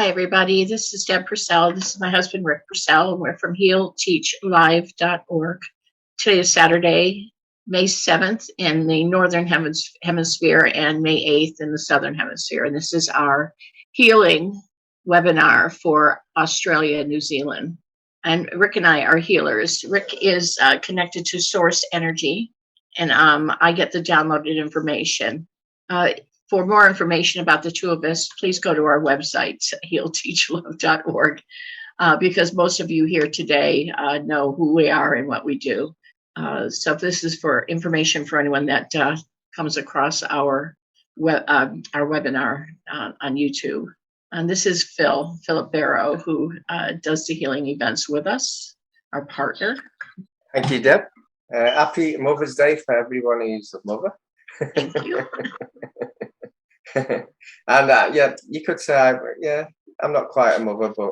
everybody. This is Deb Purcell. This is my husband, Rick Purcell, and we're from HealTeachLive.org. Today is Saturday, May 7th in the Northern Hemisphere and May 8th in the Southern Hemisphere. And this is our healing webinar for Australia and New Zealand. And Rick and I are healers. Rick is connected to source energy, and I get the downloaded information. For more information about the two of us, please go to our website, HealTeachLive.org, because most of you here today know who we are and what we do. So this is for information for anyone that comes across our webinar on YouTube. And this is Philip Barrow, who does the healing events with us, our partner. Thank you, Deb. Happy Mother's Day for everyone who's a mother. Thank you. And yeah, you could say, I'm not quite a mother, but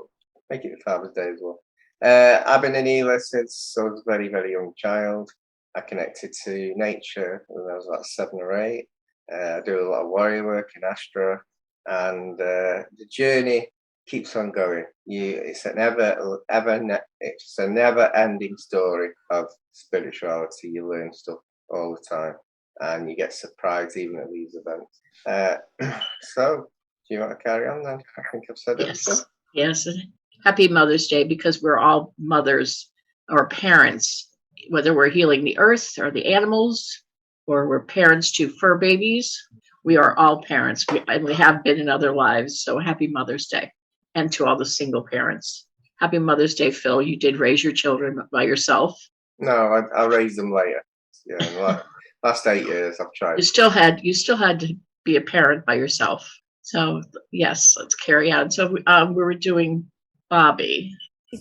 make it Father's Day as well. I've been an healer since I was a very, very young child. I connected to nature when I was about 7 or 8. I do a lot of warrior work in Astra, and the journey keeps on going. It's a never-ending story of spirituality. You learn stuff all the time, and you get surprised even at these events. So, do you want to carry on then? I think I've said everything. Yes. Happy Mother's Day, because we're all mothers or parents, whether we're healing the earth or the animals, or we're parents to fur babies. We are all parents, and we have been in other lives. So happy Mother's Day. And to all the single parents. Happy Mother's Day, Phil. You did raise your children by yourself. No, I raised them later. Yeah, last 8 years I've tried. You still had to be a parent by yourself. So yes, let's carry on. So we were doing Bobby. I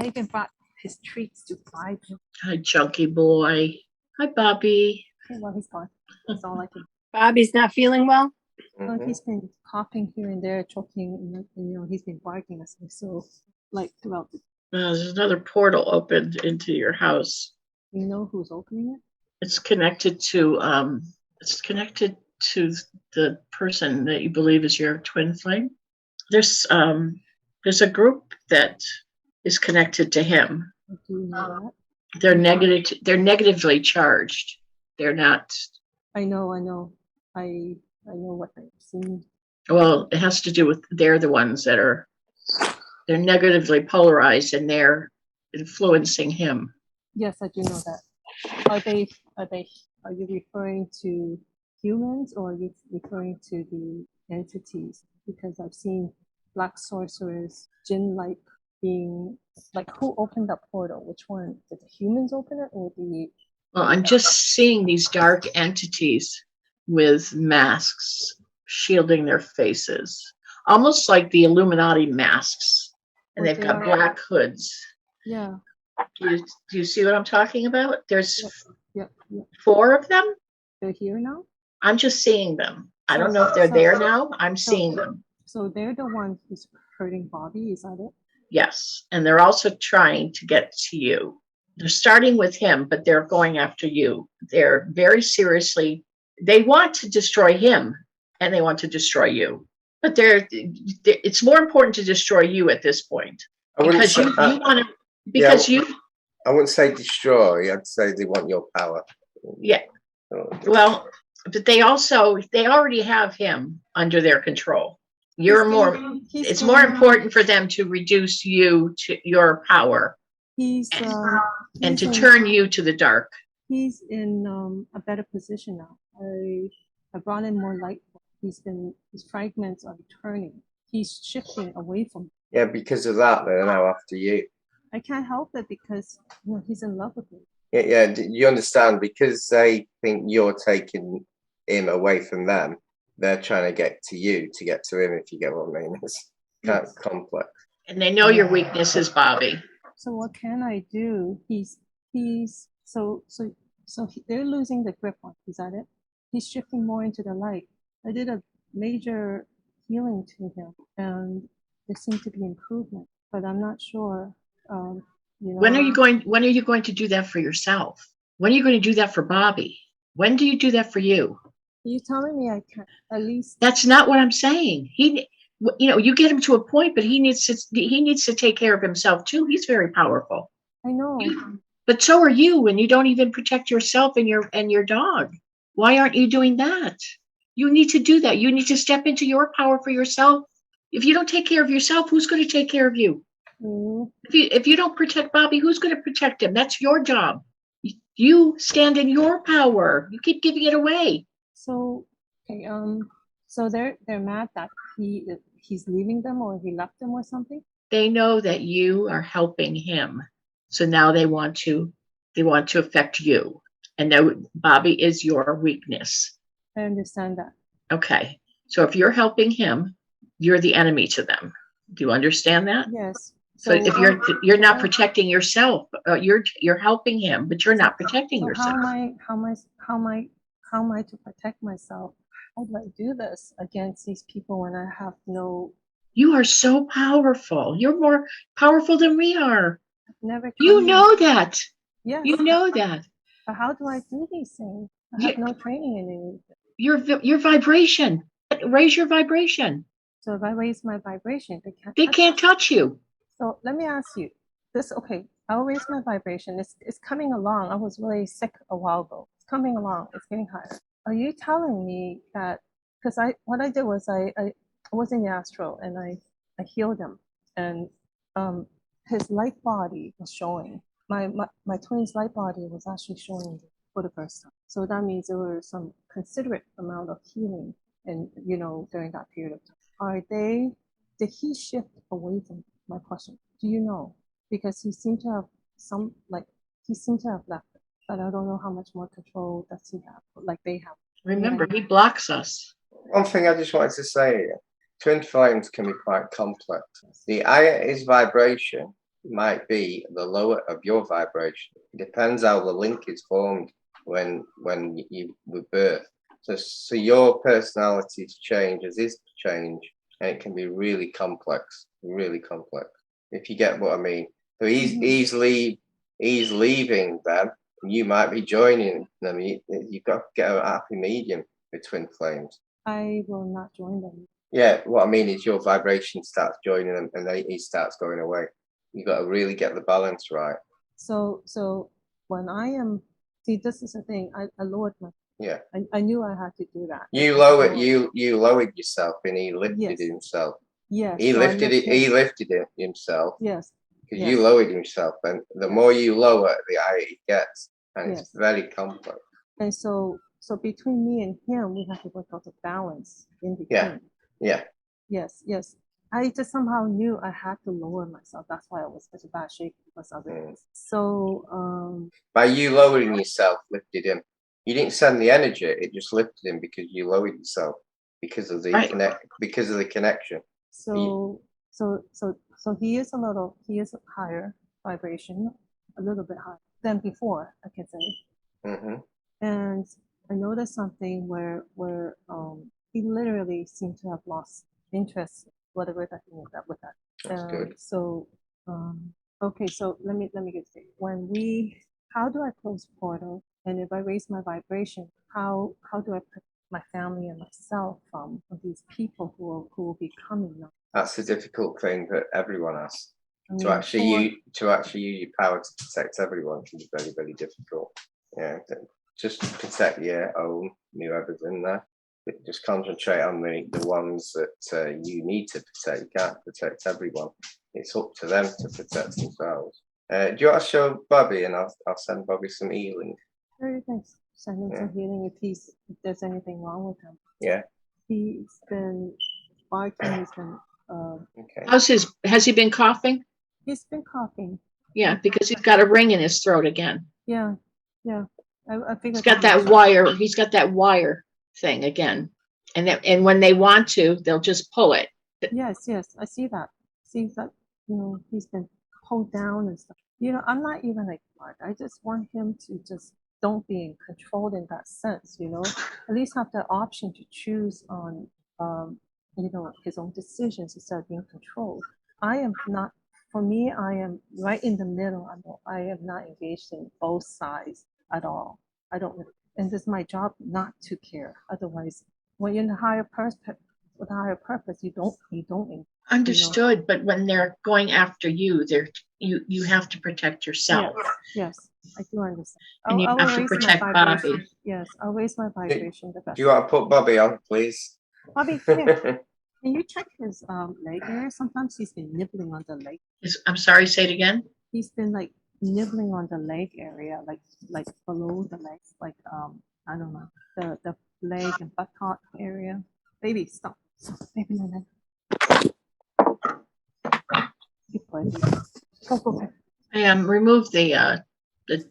even brought his treats to buy him. Hi, chunky boy. Hi, Bobby. Okay, well, he's gone. That's all I can. Bobby's not feeling well? Well, he's been coughing here and there, choking, and he's been barking at me. So, like, throughout the. There's another portal opened into your house. You know who's opening it? It's connected to the person that you believe is your twin flame. There's a group that is connected to him. Do you know that? They're negatively charged. They're not. I know. I know what I've seen. Well, it has to do with they're the ones that they're negatively polarized, and they're influencing him. Yes, I do know that. Are you referring to humans, or are you referring to the entities? Because I've seen black sorcerers, jinn-like being like, who opened that portal? Which one? Did the humans open it, or the? Well, I'm just seeing these dark entities with masks shielding their faces, almost like the Illuminati masks, and they've got black hoods. Yeah. Do you see what I'm talking about? There's Yeah. 4 of them. They're here now? I'm just seeing them. I don't know if they're there now. I'm seeing them. So they're the ones who's hurting Bobby, is that it? Yes. And they're also trying to get to you. They're starting with him, but they're going after you. They're very seriously, they want to destroy him, and they want to destroy you. But it's more important to destroy you at this point. Because you want to, I wouldn't say destroy, I'd say they want your power. Yeah. Well, but they already have him under their control. It's more important for them to reduce you to your power. And to turn you to the dark. He's in a better position now. I brought in more light. His fragments are turning. He's shifting away from. Yeah, because of that, they're now after you. I can't help it because he's in love with me. Yeah, you understand, because they think you're taking him away from them. They're trying to get to you to get to him. If you get what I mean, it's kind of complex. And they know your weakness is Bobby. So what can I do? They're losing the grip on. Is that it? He's shifting more into the light. I did a major healing to him, and there seemed to be improvement, but I'm not sure. When are you going to do that for yourself? When are you going to do that for Bobby? When do you do that for you? Are you telling me I can't at least? That's not what I'm saying. You get him to a point, but he needs to take care of himself too. He's very powerful. I know. But so are you, and you don't even protect yourself and your dog. Why aren't you doing that? You need to do that. You need to step into your power for yourself. If you don't take care of yourself, who's going to take care of you? Mm. If you don't protect Bobby, who's going to protect him? That's your job. You stand in your power. You keep giving it away. So okay, so they're mad that he's leaving them or he left them or something. They know that you are helping him, so now they want to affect you. And now Bobby is your weakness. I understand that. Okay, so if you're helping him, you're the enemy to them. Do you understand that? Yes. So if you're not protecting yourself, you're helping him, but you're not protecting so yourself. how am I to protect myself? How do I do this against these people when I have no? You are so powerful. You're more powerful than we are. Never. You know that. Yes. You know that. But how do I do these things? I have no training in it. Your vibration. Raise your vibration. So if I raise my vibration, They can't touch you. So let me ask you this. Okay, I'll raise my vibration. It's coming along. I was really sick a while ago. It's coming along. It's getting higher. Are you telling me that? Because what I did was I was in the astral and I healed him, and his light body was showing. My twin's light body was actually showing for the first time. So that means there were some considerate amount of healing, and during that period of time. Did he shift away from my question? Do you know? Because he seemed to have he seemed to have left it, but I don't know how much more control does he have, like they have. Remember, he blocks us. One thing I just wanted to say, twin flames can be quite complex. The higher his vibration might be, the lower of your vibration. It depends how the link is formed when you were birthed. So your personalities change as his change, and it can be really complex, if you get what I mean. So he's leaving them, and you might be joining them. You've got to get a happy medium with twin flames. I will not join them. Yeah, what I mean is your vibration starts joining them, and he starts going away. You got to really get the balance right. So when I am, see, this is the thing. I lowered my. Yeah. I knew I had to do that. You lowered yourself, and he lifted himself. Yes. He so lifted it. He lifted it himself. Yes. Because you lowered himself, and the more you lower, the higher it gets, and it's very complex. And so between me and him, we have to work out the balance in between. Yeah. Yes. I just somehow knew I had to lower myself. That's why I was such a bad shape because of it. So by you lowering yourself, lifted him. You didn't send the energy; it just lifted him because you lowered yourself because of the connection. So he is higher vibration, a little bit higher than before, I can say. Mm-hmm. And I noticed something where he literally seemed to have lost interest, whatever that he ended up with that. That's good. So okay, so let me get straight. How do I close portal? And if I raise my vibration, how do I protect my family and myself from these people who will be coming now? That's a difficult thing that everyone has. To actually use your power to protect everyone can be very, very difficult. Yeah, just protect your own, whoever's in there. Just concentrate on the ones that you need to protect. You can't protect everyone. It's up to them to protect themselves. Do you want to show Bobby, and I'll send Bobby some healing. Very nice. Send him some healing if there's anything wrong with him. Yeah. He's been barking. He's been. Okay. Has he been coughing? He's been coughing. Yeah, because he's got a ring in his throat again. Yeah. I figured he's got that wire. He's got that wire thing again, and when they want to, they'll just pull it. Yes, I see that. Seems that he's been pulled down and stuff. I'm not even like Mark. I just want him to just don't be controlled in that sense. At least have the option to choose on his own decisions instead of being controlled. I am not. For me, I am right in the middle. I am not engaged in both sides at all. I don't, and it's my job not to care. Otherwise, when you're in a higher with a higher purpose. You don't. Understood, but when they're going after you, you have to protect yourself. Yes, I do understand. And you I will have to raise my protect vibration. Bobby. Yes, I'll raise my vibration the best. Do you want to put Bobby on, please? Bobby, here. Can you check his leg area? Sometimes he's been nibbling on the leg. I'm sorry, say it again. He's been like nibbling on the leg area, like below the legs, like I don't know, the leg and buttock area. Baby, stop. Baby, no. Good boy. Go. I removed the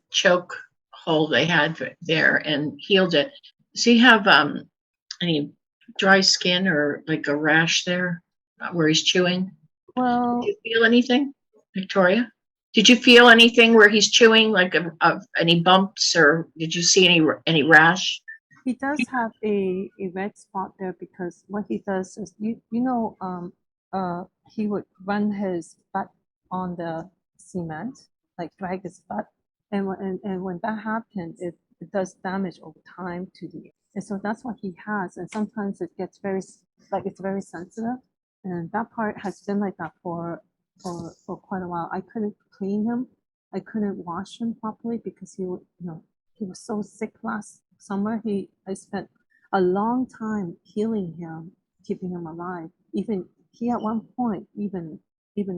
choke hole they had there and healed it. Does he have any dry skin or like a rash there where he's chewing? Well, Did you feel anything, Victoria? Did you feel anything where he's chewing, like of any bumps, or did you see any rash? he does have a red spot there because what he does is he would run his butt on the cement, like drag his butt, and when that happens, it does damage over time to the, and so that's what he has, and sometimes it gets it's very sensitive, and that part has been like that for quite a while. I couldn't clean him, I couldn't wash him properly because he was so sick last summer. I spent a long time healing him, keeping him alive. Even he at one point even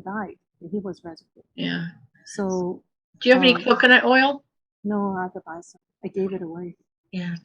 died. He was resurrected. Yeah. So do you have any coconut oil? No, I had to buy some. I gave it away. Yeah,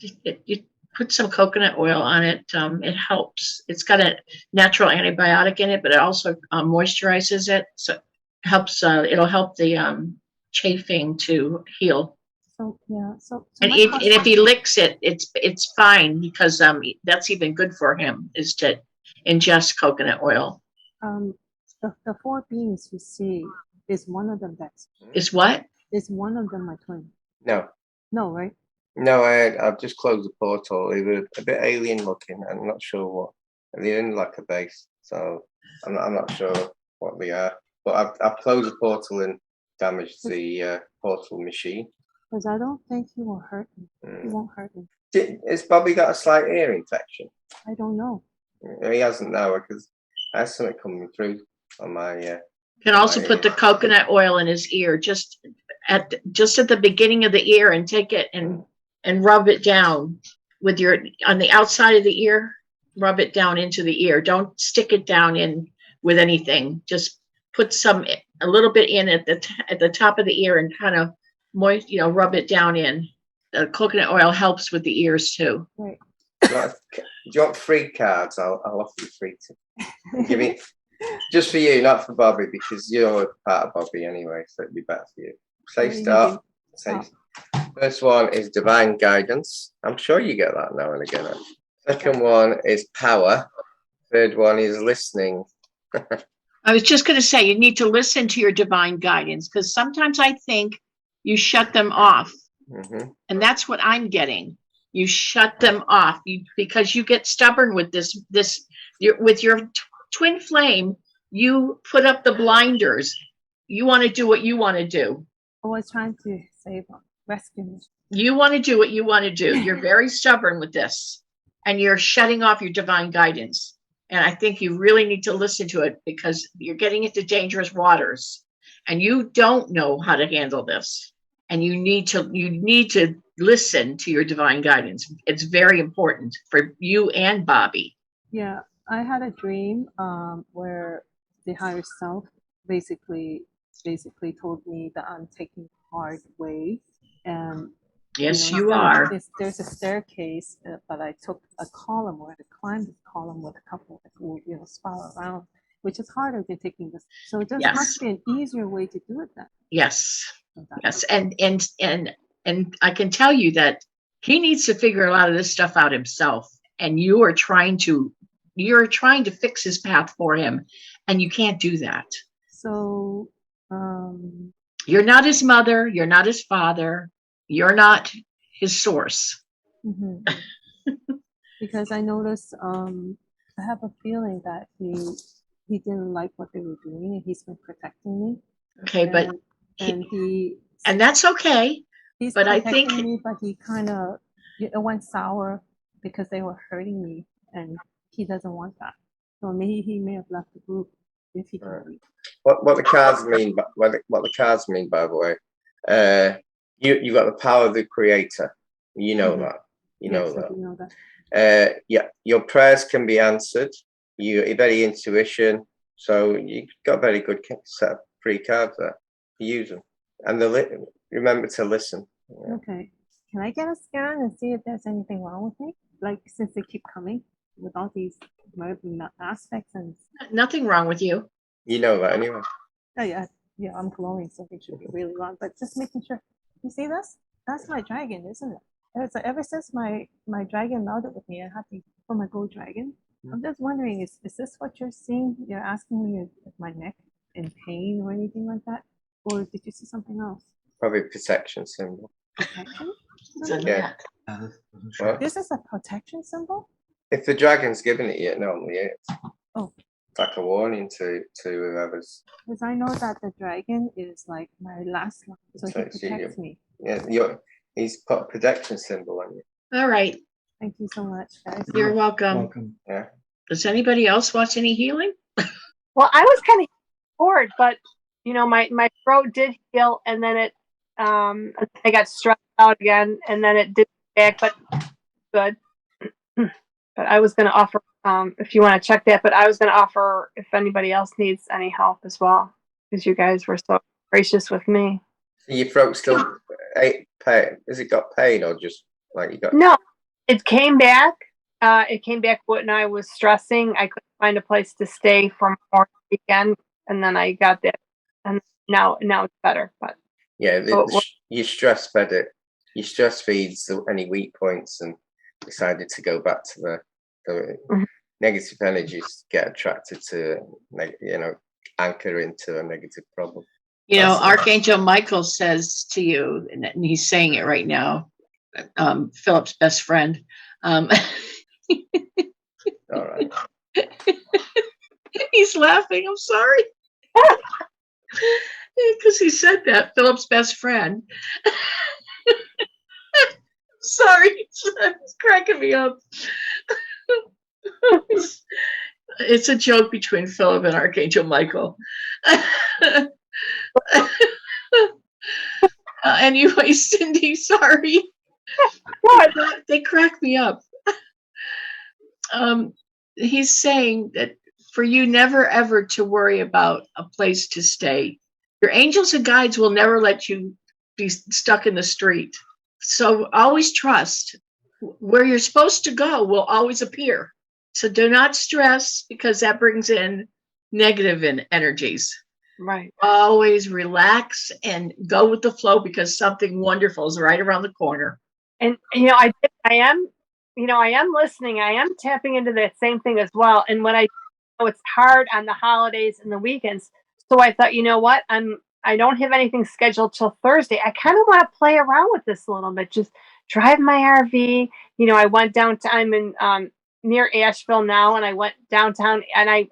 you put some coconut oil on it. It helps. It's got a natural antibiotic in it, but it also moisturizes it, so it helps. It'll help the chafing to heal. So yeah, and if he licks it, it's fine because that's even good for him is to ingest coconut oil. The four beings you see, is one of them Dex? Is what? Is one of them my twin? No. No, right? No, I've just closed the portal. They were a bit alien looking. I'm not sure what. They didn't like a base, so I'm not sure what they are. But I've closed the portal and damaged the portal machine. Because I don't think he will hurt me. He won't hurt me. Has Bobby got a slight ear infection? I don't know. He hasn't now because I have something coming through on my. You can also put the coconut oil in his ear, just at the beginning of the ear, and take it and rub it down with on the outside of the ear. Rub it down into the ear. Don't stick it down in with anything. Just put a little bit in at the top of the ear and kind of rub it down in. The coconut oil helps with the ears too. Right. Do you want free cards? I'll offer you free to give me just for you, not for Bobby, because you're part of Bobby anyway, so it'd be better for you. Safe start. Safe. First one is divine guidance. I'm sure you get that now and again. Second one is power. Third one is listening. I was just going to say, you need to listen to your divine guidance, because sometimes I think you shut them off. Mm-hmm. And that's what I'm getting. You shut them off because you get stubborn with this with your twin flame. You put up the blinders. You want to do what you want to do. I was trying to save him, rescue him. You want to do what you want to do. You're very stubborn with this, and you're shutting off your divine guidance. And I think you really need to listen to it, because you're getting into dangerous waters, and you don't know how to handle this. And you need to listen to your divine guidance. It's very important for you and Bobby. Yeah, I had a dream where the higher self basically told me that I'm taking the hard way, and yes, you are. There's a staircase, but I took a column where I climbed the column with a couple who spiral around, which is harder than taking this. So there must be an easier way to do it then. Yes. Yes, and I can tell you that he needs to figure a lot of this stuff out himself, and you're trying to fix his path for him, and you can't do that. So you're not his mother, you're not his father, you're not his source. Mm-hmm. Because I noticed I have a feeling that he didn't like what they were doing, and he's been protecting me. Okay, but and that's okay. He's but I protecting think me, but he kind of it went sour because they were hurting me, and he doesn't want that. So maybe he may have left the group if he can Right. leave. What the cards mean, what the cards mean, by the way, you got the power of the creator. You know that. You know Yes, I that. do know that. Yeah, your prayers can be answered. You're very intuition, so you got a very good set of free cards there. Use them, and remember to listen. Yeah. Okay. Can I get a scan and see if there's anything wrong with me? Like, since they keep coming with all these aspects and Nothing wrong with you. You know that anyway. oh yeah, I'm glowing, so it should be really wrong. But just making sure. You see this? That's my dragon, isn't it? It's ever since my dragon melded with me, I had to for my gold dragon. I'm just wondering, is this what you're seeing? You're asking me if my neck in pain or anything like that, or did you see something else? Probably protection symbol. Protection? It's a Yeah. net. Well, This is a protection symbol? if the dragon's giving it, it normally is. Oh. It's like a warning to whoever's. Because I know that the dragon is like my last line, so he Protects you. protects me. Yeah, he's put a protection symbol on you. All right. Thank you so much, guys. You're welcome. Welcome. Yeah. Does anybody else watch any healing? Well, I was kind of bored, but you know, my throat did heal, and then it I got stressed out again, and then it did back, but good. But I was going to offer, if you want to check that, but I was going to offer if anybody else needs any help as well, because you guys were so gracious with me. So your throat still pain? Has it got pain or just like you got? No, it came back. It came back when I was stressing. I couldn't find a place to stay for more weekend, and then I got that, and now it's better. But Yeah, your stress fed it. Your stress feeds any weak points, and decided to go back to the negative energies. Get attracted to, anchor into a negative problem. You know, Archangel Michael says to you, and he's saying it right now, Philip's best friend. All right. He's laughing. I'm sorry. Because he said that, Philip's best friend. Sorry, it's cracking me up. It's a joke between Philip and Archangel Michael. Anyway, Cindy, sorry. They crack me up. He's saying that for you never ever to worry about a place to stay. Your angels and guides will never let you be stuck in the street. So always trust where you're supposed to go will always appear. So do not stress because that brings in negative energies. right. Always relax and go with the flow because something wonderful is right around the corner. And I am listening. I am tapping into that same thing as well. And when I know it's hard on the holidays and the weekends, so I thought, you know what, I don't have anything scheduled till Thursday. I kind of want to play around with this a little bit. Just drive my RV. I went downtown. I'm in near Asheville now, and I went downtown and I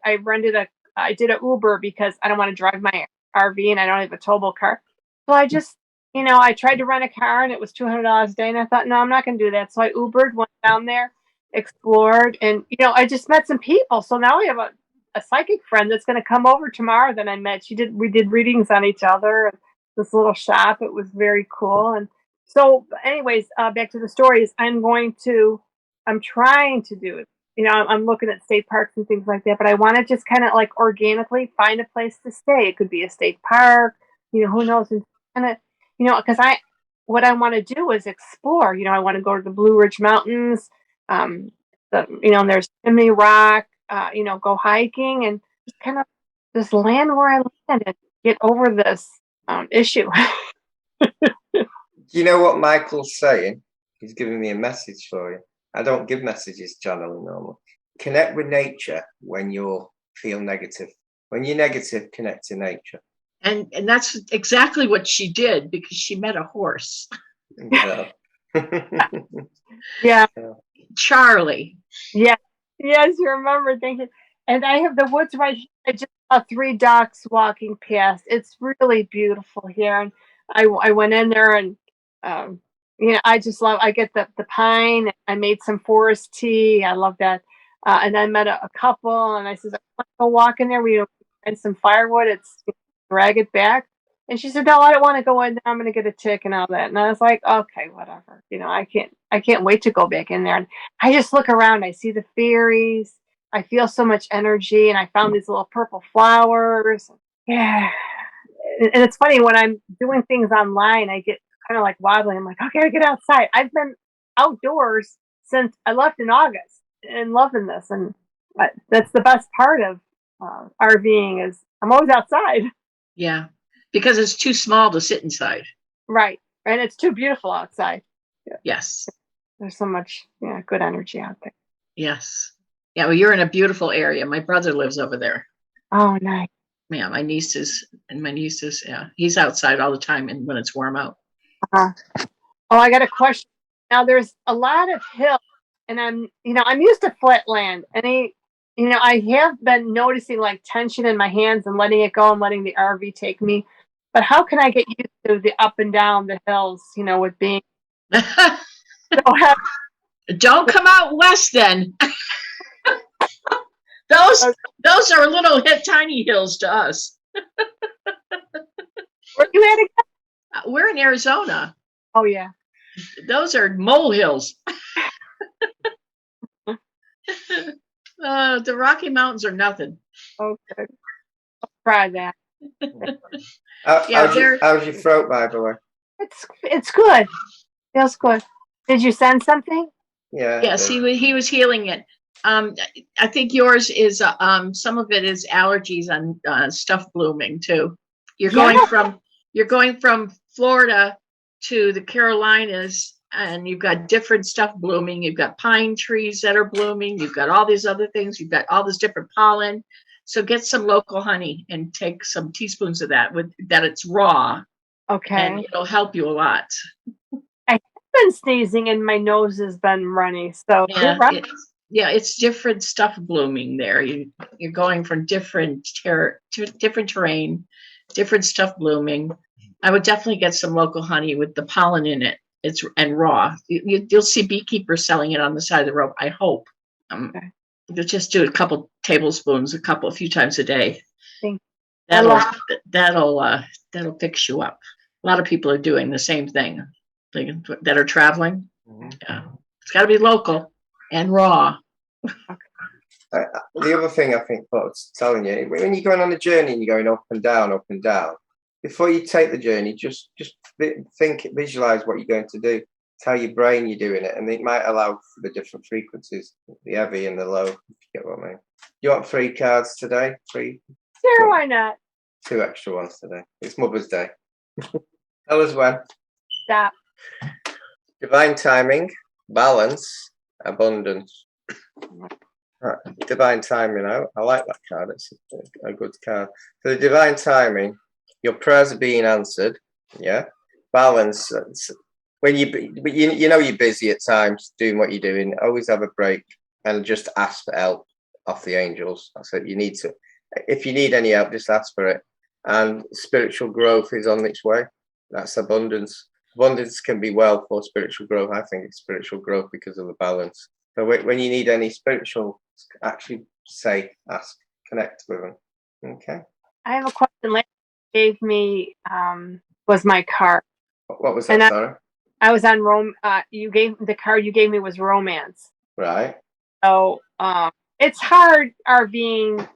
did an Uber because I don't want to drive my RV and I don't have a towable car. So I just I tried to rent a car and it was $200 a day, and I thought, no, I'm not going to do that. So I Ubered, went down there, explored, and I just met some people. So now we have a psychic friend that's going to come over tomorrow that I met. We did readings on each other at this little shop. It was very cool. And so, anyways, back to the stories. I'm trying to do it. I'm looking at state parks and things like that, but I want to just kind of like organically find a place to stay. It could be a state park, who knows, and kind of, because what I want to do is explore. I want to go to the Blue Ridge Mountains. And there's Chimney Rock. Go hiking and just kind of just land where I land and get over this issue. Do you know what Michael's saying? He's giving me a message for you. I don't give messages channeling normally. Connect with nature when you feel negative. When you're negative, connect to nature. And that's exactly what she did because she met a horse. Yeah. Yeah. Charlie. Yeah. Yes, you remember. Thank you. And I have the woods right here. I just saw 3 ducks walking past. It's really beautiful here. And I went in there and, I just love, I get the pine. I made some forest tea. I love that. And I met a couple, and I said, I want to go walk in there. We had some firewood. It's drag it back. And she said, no, I don't want to go in there. I'm going to get a tick and all that. And I was like, okay, whatever. I can't wait to go back in there. And I just look around. I see the fairies. I feel so much energy. And I found these little purple flowers. Yeah. And it's funny when I'm doing things online, I get kind of like wobbling. I'm like, okay, I get outside. I've been outdoors since I left in August and loving this. And that's the best part of RVing is I'm always outside. Yeah. Because it's too small to sit inside. Right. And it's too beautiful outside. Yes. There's so much good energy out there. Yes. Yeah. Well, you're in a beautiful area. My brother lives over there. Oh, nice. Yeah. My nieces, yeah. He's outside all the time and when it's warm out. Oh, I got a question. Now there's a lot of hills and I'm used to flat land and I have been noticing like tension in my hands and letting it go and letting the RV take me. But how can I get used to the up and down the hills, with being so heavy? Don't come out west then. Those are little tiny hills to us. Where you at again? We're in Arizona. Oh yeah. Those are molehills. The Rocky Mountains are nothing. Okay. I'll try that. How's your throat, by the way? It's good. Feels good. Did you send something? Yeah. Yes, he was healing it. I think yours is some of it is allergies on stuff blooming too. You're going from Florida to the Carolinas, and you've got different stuff blooming. You've got pine trees that are blooming. You've got all these other things. You've got all this different pollen. So get some local honey and take some teaspoons of that it's raw. Okay. And it'll help you a lot. I've been sneezing and my nose has been runny. So Yeah, it's different stuff blooming there. You're going from different terrain, different stuff blooming. I would definitely get some local honey with the pollen in it. And raw. You'll see beekeepers selling it on the side of the road. I hope. Okay. You'll just do a couple tablespoons, a few times a day. That'll fix you up. A lot of people are doing the same thing that are traveling. Mm-hmm. Yeah, it's got to be local and raw. The other thing I think what I was telling you, when you're going on a journey and you're going up and down, before you take the journey, just visualize what you're going to do. Tell your brain you're doing it, and it might allow for the different frequencies, the heavy and the low. If you get what I mean. You want 3 cards today? 3? Sure, why not? 2 extra ones today. It's Mother's Day. Tell us when. Stop. Divine timing, balance, abundance. Right. Divine timing. I like that card. It's a good card. For the divine timing, your prayers are being answered. Yeah. Balance. When you know you're busy at times doing what you're doing, always have a break and just ask for help off the angels. That's it. You need to. If you need any help, just ask for it. And spiritual growth is on its way. That's abundance. Abundance can be wealth or spiritual growth. I think it's spiritual growth because of the balance. So when you need any spiritual, actually ask, connect with them. Okay. I have a question. Last gave me was my card. What was that? Sorry. I was on the card you gave me was romance. Right. So it's hard RVing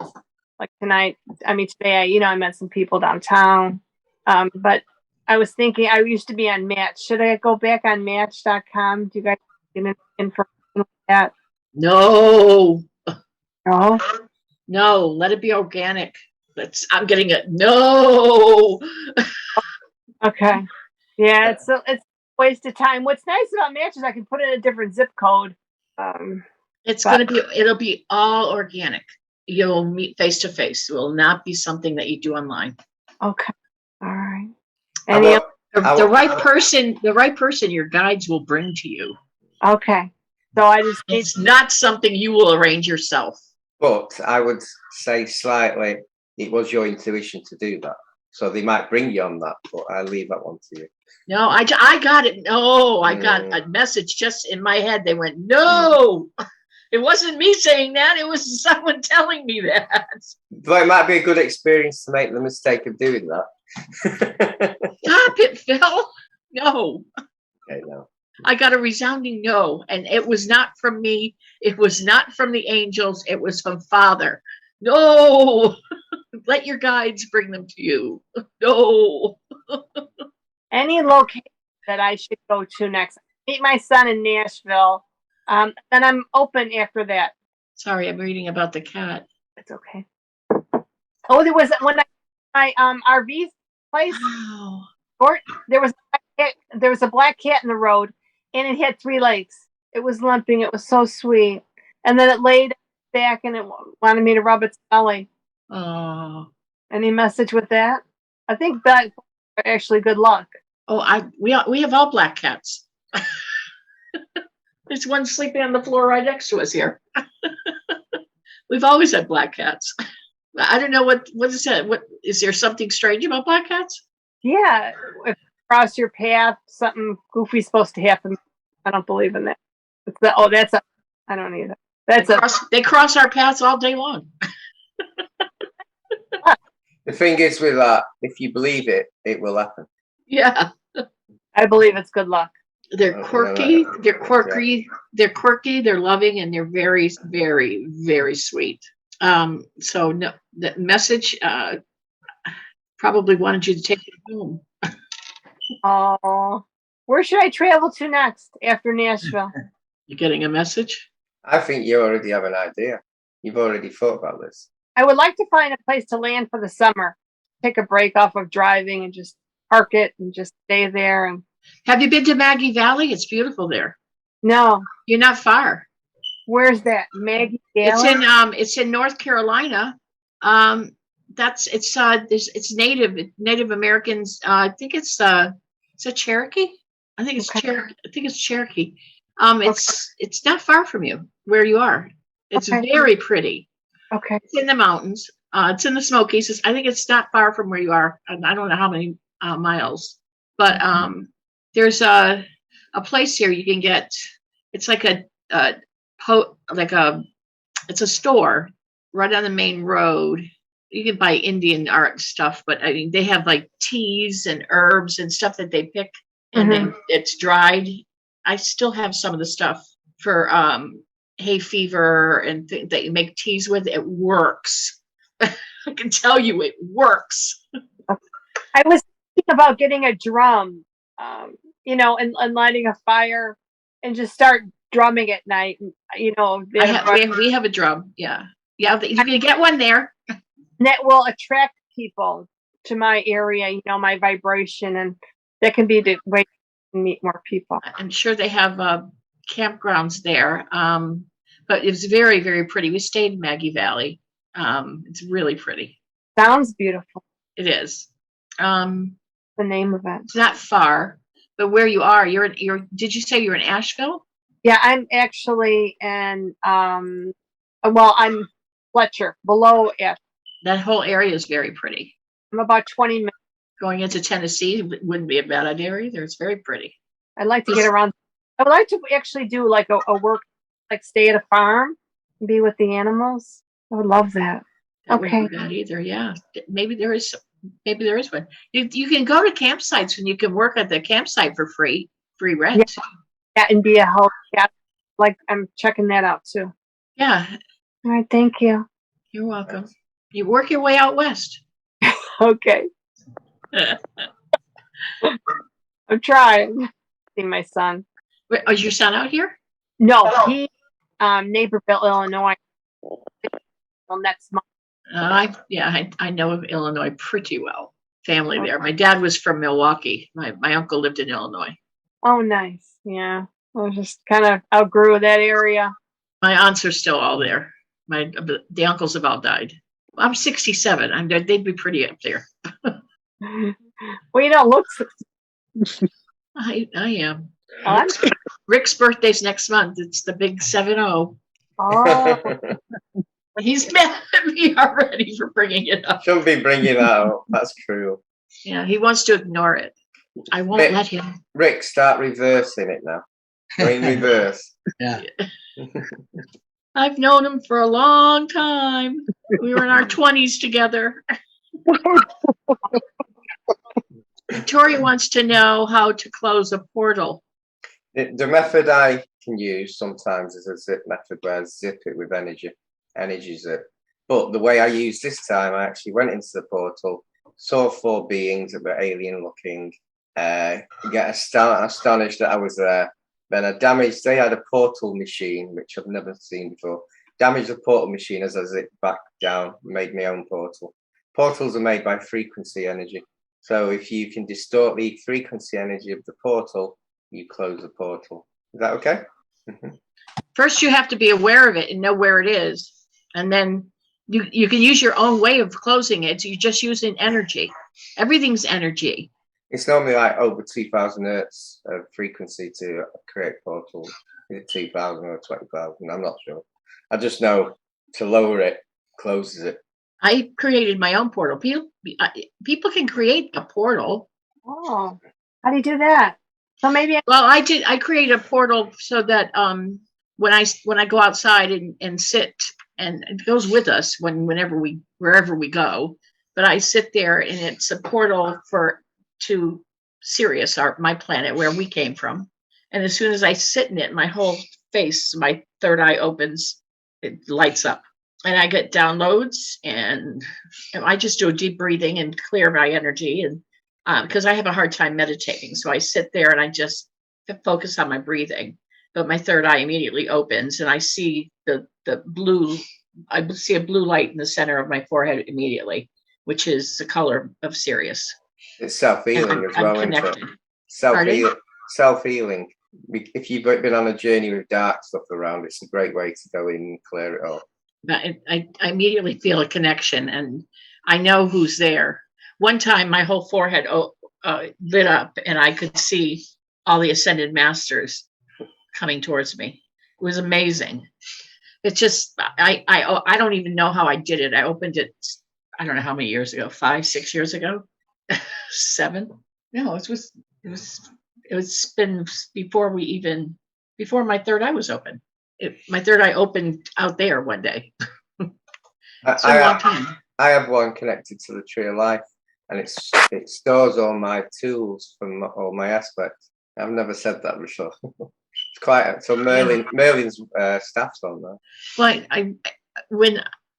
like tonight. I mean today I met some people downtown. But I was thinking I used to be on Match. Should I go back on Match.com? Do you guys get information like that? No. No, let it be organic. I'm getting it. No. Okay. Yeah, it's a waste of time. What's nice about Match is I can put in a different zip code. It'll be all organic. You'll meet face to face. It will not be something that you do online. Okay. All right. The right person, your guides will bring to you. Okay. So it's not something you will arrange yourself. But I would say slightly, it was your intuition to do that. So they might bring you on that, but I'll leave that one to you. No, I got it. No, I got a message just in my head. They went, no. It wasn't me saying that. It was someone telling me that. But it might be a good experience to make the mistake of doing that. Stop it, Phil. No. Okay, no. I got a resounding no. And it was not from me. It was not from the angels. It was from Father. No. Let your guides bring them to you. No. Any location that I should go to next. Meet my son in Nashville. Then I'm open after that. Sorry, I'm reading about the cat. It's okay. Oh, there was when my RV place. Wow. There was a black cat in the road, and it had 3 legs. It was limping. It was so sweet. And then it laid back and it wanted me to rub its belly. Oh. Any message with that? I think that actually good luck. Oh, we have all black cats. There's one sleeping on the floor right next to us here. We've always had black cats. I don't know what is that? What is there something strange about black cats? Yeah, if you cross your path, something goofy's supposed to happen. I don't believe in that. I don't either. They cross our paths all day long. The thing is with that, if you believe it, it will happen. Yeah. I believe it's good luck. They're quirky. They're quirky. They're quirky. They're loving, and they're very, very, very sweet. So no, the message probably wanted you to take it home. Oh, where should I travel to next after Nashville? You getting a message? I think you already have an idea. You've already thought about this. I would like to find a place to land for the summer. Take a break off of driving and just park it and just stay there. And Have you been to Maggie Valley? It's beautiful there. no, You're not far. where's that? Maggie Valley? It's in North Carolina. It's Native Americans. I think it's a Cherokee. I think it's Okay. Cherokee. I think it's Cherokee. It's not far from you where you are. It's Okay. very pretty. Okay. It's in the mountains. It's in the Smokies. I think it's not far from where you are. I don't know how many miles, but there's a place here you can get. It's like it's a store right on the main road. You can buy Indian art stuff, but I mean they have like teas and herbs and stuff that they pick, and then it's dried. I still have some of the stuff for hay fever and that you make teas with. It works. I can tell you it works. I was thinking about getting a drum, and lighting a fire and just start drumming at night. We have a drum. Yeah. Yeah. You can get one there. That will attract people to my area, my vibration, and that can be the way to meet more people. I'm sure they have campgrounds there. But it's very, very pretty. We stayed in Maggie Valley. It's really pretty. Sounds beautiful. It is. The name of it. It's not far, but where you are, did you say you're in Asheville? Yeah, I'm actually in, I'm Fletcher, below Asheville. That whole area is very pretty. I'm about 20 minutes. Going into Tennessee wouldn't be a bad idea either. It's very pretty. I'd like to get around. I would like to actually do like a work, like stay at a farm and be with the animals. I would love that. That Okay. wouldn't be bad either. Yeah. Maybe there is one. You can go to campsites and you can work at the campsite for free rent. Yeah, and be a help. Yeah, like I'm checking that out too. Yeah. All right, thank you. You're welcome. You work your way out west. Okay. I'm trying. See my son. Wait, is your son out here? No, he Naperville, Illinois. Well, next month. I know of Illinois pretty well. Family there. My dad was from Milwaukee. My uncle lived in Illinois. Oh, nice. Yeah, I just kind of outgrew that area. My aunts are still all there. The uncles have all died. I'm 67. They'd be pretty up there. Well, you don't look. I am. I'm, Rick's birthday's next month. It's the big 7-0. oh, He's mad at me already for bringing it up. Shouldn't be bringing that up. That's cruel. Yeah, he wants to ignore it. I won't let him. Rick, start reversing it now. Go in reverse. Yeah. I've known him for a long time. We were in our 20s together. Victoria wants to know how to close a portal. The method I can use sometimes is a zip method where I zip it with energy zip. But the way I used this time, I actually went into the portal, saw 4 beings that were alien looking, get astonished that I was there. Then they had a portal machine, which I've never seen before. Damaged the portal machine as I zipped back down, made my own portal. Portals are made by frequency energy. So if you can distort the frequency energy of the portal, you close the portal. Is that okay? First, you have to be aware of it and know where it is. And then you can use your own way of closing it. So you're just using energy. Everything's energy. It's normally like over 2,000 hertz of frequency to create portals. Is it 2,000 or 20,000? I'm not sure. I just know to lower it, closes it. I created my own portal. People can create a portal. Oh, how do you do that? So maybe Well, I did. I created a portal so that when I go outside and sit, and it goes with us wherever we go. But I sit there, and it's a portal to Sirius, my planet, where we came from. And as soon as I sit in it, my whole face, my third eye opens, it lights up, and I get downloads, and I just do a deep breathing and clear my energy, and because I have a hard time meditating, so I sit there and I just focus on my breathing. But my third eye immediately opens, and I see the blue. I see a blue light in the center of my forehead immediately, which is the color of Sirius. It's self-healing as well, isn't it? Self-healing. If you've been on a journey with dark stuff around, it's a great way to go in and clear it all. But I immediately feel a connection, and I know who's there. One time, my whole forehead lit up, and I could see all the ascended masters coming towards me. It was amazing. It's just I don't even know how I did it. I opened it. I don't know how many years ago. 5, 6 years ago. 7. No, it's been before my third eye was open. My third eye opened out there one day. It's a long time. I have one connected to the Tree of Life, and it stores all my tools from all my aspects. I've never said that before. It's quite so Merlin's staff's on there. Well,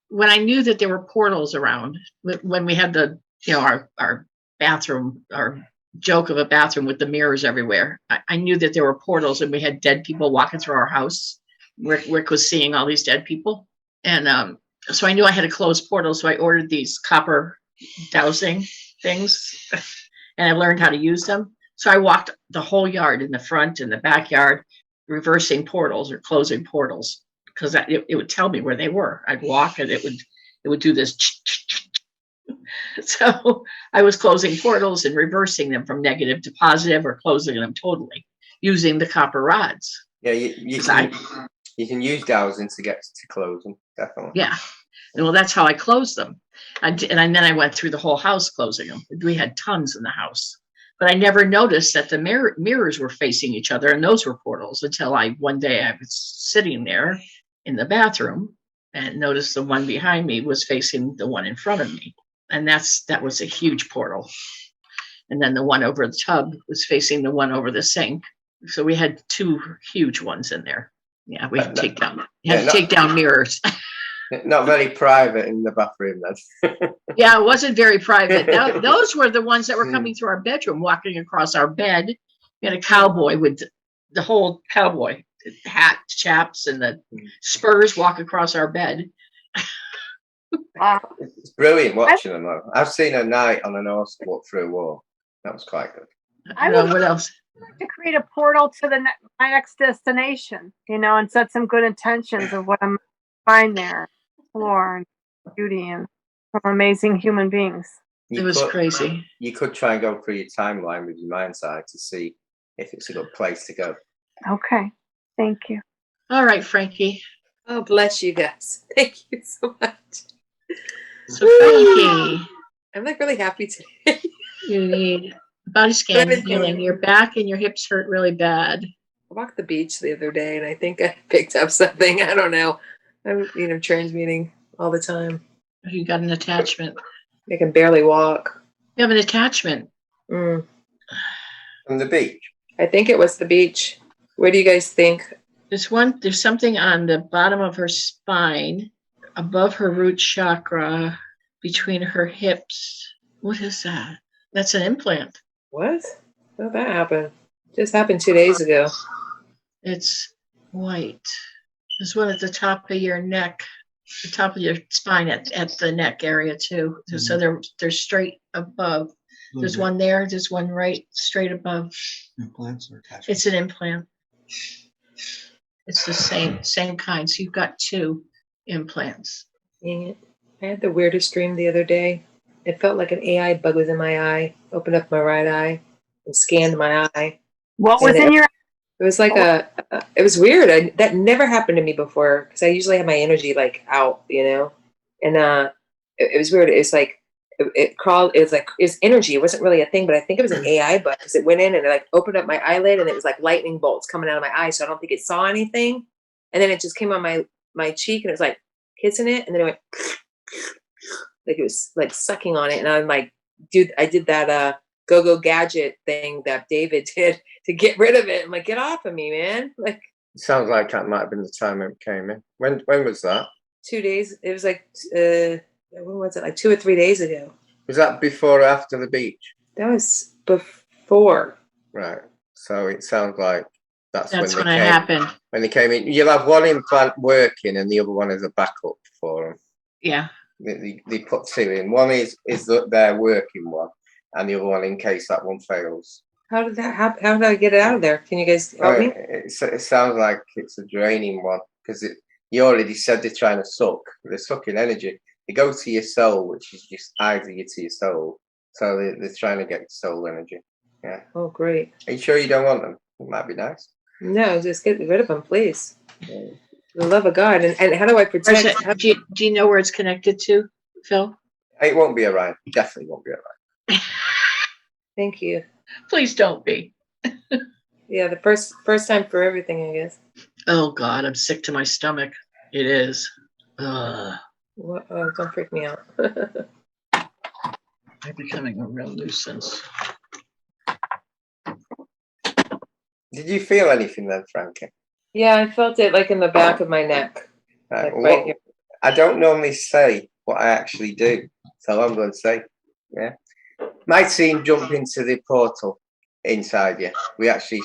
when I knew that there were portals around, when we had our bathroom, our joke of a bathroom with the mirrors everywhere, I knew that there were portals, and we had dead people walking through our house. Rick was seeing all these dead people, and so I knew I had to close portals. So I ordered these copper dowsing things, and I learned how to use them. So I walked the whole yard, in the front and the backyard, reversing portals or closing portals, because it would tell me where they were. I'd walk, and it would do this. So I was closing portals and reversing them from negative to positive, or closing them totally using the copper rods. Yeah, you can use dowsing to close them, definitely. Yeah. Well, that's how I closed them. And then I went through the whole house closing them. We had tons in the house. But I never noticed that the mirrors were facing each other, and those were portals, until one day I was sitting there in the bathroom and noticed the one behind me was facing the one in front of me. And that was a huge portal. And then the one over the tub was facing the one over the sink. So we had 2 huge ones in there. Yeah, we had to take down mirrors. Not very private in the bathroom, then. Yeah, it wasn't very private. Those were the ones that were coming through our bedroom, walking across our bed. We had a cowboy with the whole cowboy hat, chaps, and the spurs walk across our bed. It's brilliant watching them, though. I've seen a knight on an horse walk through a wall. That was quite good. What else? to create a portal to my next destination, and set some good intentions of what I'm find there, explore and beauty and some amazing human beings. It was crazy. You could try and go through your timeline with your mind's eye to see if it's a good place to go. Okay, thank you. All right, Frankie. Oh, bless you guys. Thank you so much. So, Frankie, I'm really happy today. You need body scan healing. Your back and your hips hurt really bad. I walked the beach the other day, and I think I picked up something. I don't know. I'm transmuting all the time. You got an attachment. I can barely walk. You have an attachment. Mm. From the beach. I think it was the beach. What do you guys think? There's something on the bottom of her spine, above her root chakra, between her hips. What is that? That's an implant. What? How did that happen? Just happened 2 days ago. It's white. There's one at the top of your neck, the top of your spine at the neck area too. So they're straight above. There's one there. There's one right straight above. Implants or attachments? It's an implant. It's the same kind. So you've got 2 implants. Dang it. I had the weirdest dream the other day. It felt like an AI bug was in my eye, opened up my right eye, and scanned my eye. What was in your? It was like it was weird. That never happened to me before because I usually have my energy like out, and it was weird. It's like it crawled. It was like it's energy. It wasn't really a thing, but I think it was an AI bug because it went in and it like opened up my eyelid and it was like lightning bolts coming out of my eye. So I don't think it saw anything. And then it just came on my cheek and it was like kissing it, and then it went like it was like sucking on it. And I'm like, dude, I did that go gadget thing that David did to get rid of it. I'm like, get off of me, man. Like, It sounds like that might have been the time it came in. When was that? 2 days. It was like when was it? Like 2 or 3 days ago. Was that before or after the beach? That was before. Right. So it sounds like that's That's when when they it came. happened. When they came in, you'll have one implant working and the other one is a backup for them. Yeah. They put 2 in. One is their working one, and the other one in case that one fails. How did that happen? How did I get it out of there? Can you guys help me? It sounds like it's a draining one because you already said they're trying to suck. They're sucking energy. They go to your soul, which is just either you to your soul. So they're trying to get soul energy. Yeah. Oh, great. Are you sure you don't want them? It might be nice. No, just get rid of them, please. For the love of God. And how do I protect? Do you know where it's connected to, Phil? It won't be Orion. Definitely won't be Orion. Thank you. Please don't be. Yeah, the first time for everything, I guess. Oh God, I'm sick to my stomach. It is. Ugh. Oh, don't freak me out. I'm becoming a real nuisance. Did you feel anything then, Frankie? Yeah, I felt it like in the back of my neck. Right. Like right here. I don't normally say what I actually do, so I'm going to say, yeah. My team jump into the portal inside you. We actually,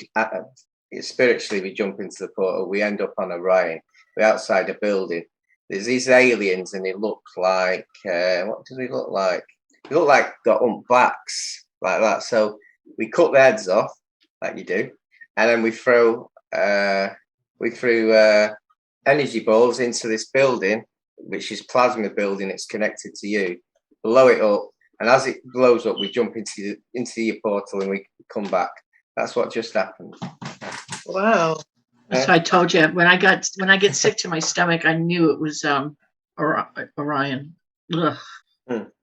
spiritually, we jump into the portal. We end up on Orion. We're outside a building. There's these aliens, and they look like, what do they look like? They look like got backs, like that. So we cut their heads off, like you do, and then we threw energy balls into this building, which is plasma building. It's connected to you. Blow it up, and as it blows up, we jump into your portal and we come back. That's what just happened. Wow. That's why I told you when I get sick to my stomach, I knew it was Orion. Ugh.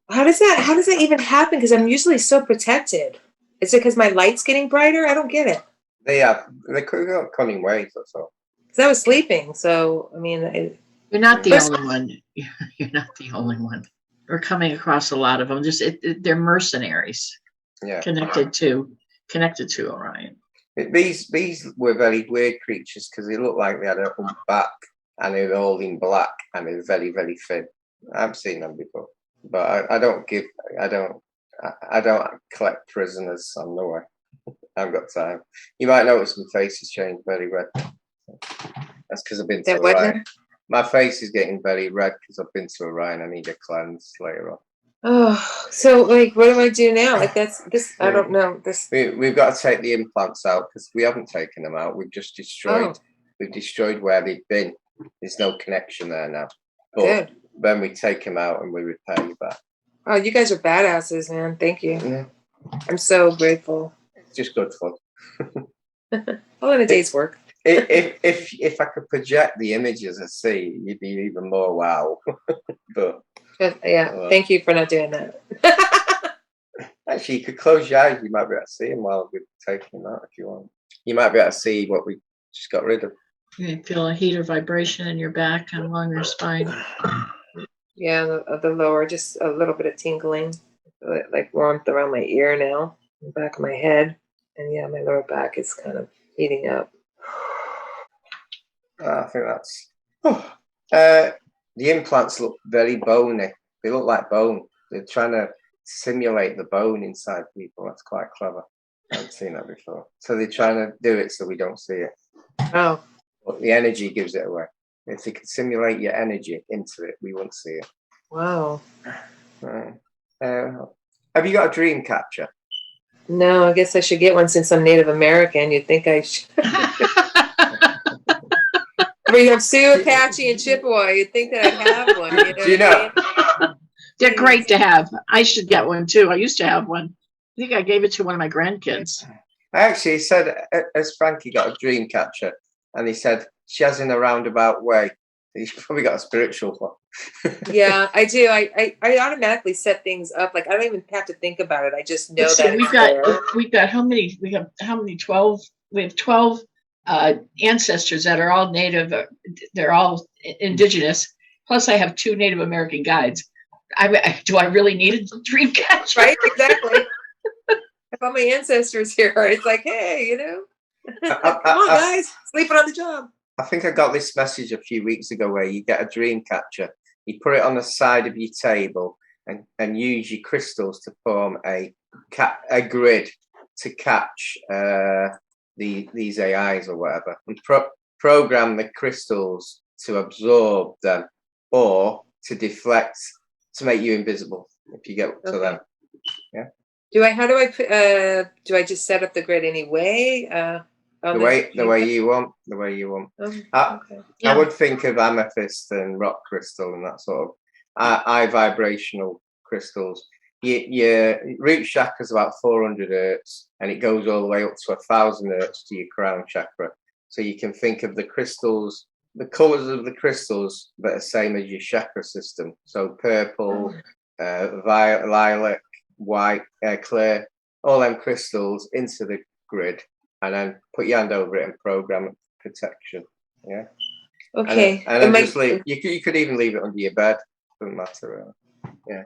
How does that even happen? Because I'm usually so protected. Is it because my light's getting brighter? I don't get it. They're cunning ways. That's all. Because I was sleeping, so I mean, You're not the only one. You're not the only one. We're coming across a lot of them. They're mercenaries. Yeah. Connected to Orion. These were very weird creatures because they looked like they had a hump back and they were all in black and they were very, very thin. I've seen them before, but I don't collect prisoners. I'm nowhere. I haven't got time. You might notice my face has changed very red. That's because I've been to Orion. My face is getting very red because I've been to Orion. I need a cleanse later on. Oh, so like, what do I do now? Like that's this. I don't know this. We've got to take the implants out because we haven't taken them out. We've just destroyed. We've destroyed where they've been. There's no connection there now. But Good. Then we take them out and we repair you back. Oh, you guys are badasses, man. Thank you. Yeah. I'm so grateful. It's just good fun. All in a day's work. If I could project the images I see, you'd be even more wow. But yeah, thank you for not doing that. Actually, you could close your eyes. You might be able to see them while we're taking them out if you want. You might be able to see what we just got rid of. You feel a heat or vibration in your back and along your spine. Yeah, the lower, just a little bit of tingling, like warmth around my ear now, the back of my head, and yeah, my lower back is kind of heating up. I think that's. The implants look very bony. They look like bone. They're trying to simulate the bone inside people. That's quite clever. I haven't seen that before. So they're trying to do it so we don't see it. Oh, But the energy gives it away. If they could simulate your energy into it, we wouldn't see it. wow. Right. Have you got a dream catcher? No, I guess I should get one since I'm Native American. You'd think I should. I mean, I'm Sioux, Apache, and Chippewa. You'd think that I'd have one. You know Do you what I mean? They're great to have. I should get one too. I used to have one. I think I gave it to one of my grandkids. I actually said, as Frankie got a dream catcher, and he said, she has in a roundabout way. He's probably got a spiritual one. Yeah, I do. I automatically set things up. Like I don't even have to think about it. I just know Let's see, that we've got how many? We have how many? 12. We have 12 ancestors that are all native. They're all indigenous. Plus, I have 2 Native American guides. Do I really need a dream catcher? Right? Exactly. If all my ancestors here, it's like, hey, you know, come on, guys, sleeping on the job. I think I got this message a few weeks ago where you get a dream catcher, you put it on the side of your table and use your crystals to form a grid to catch these AIs or whatever, and program the crystals to absorb them or to deflect, to make you invisible if you get to them. Yeah. How do I put, do I just set up the grid anyway? The way you want. Okay. I would think of amethyst and rock crystal and that sort of high vibrational crystals. Your root chakra is about 400 hertz, and it goes all the way up to 1,000 hertz to your crown chakra. So you can think of the crystals, the colors of the crystals that are same as your chakra system. So purple, violet, lilac, white, clear, all them crystals into the grid. And then put your hand over it and program protection. Yeah. Okay. And then just leave. You could even leave it under your bed. Doesn't matter really. Yeah.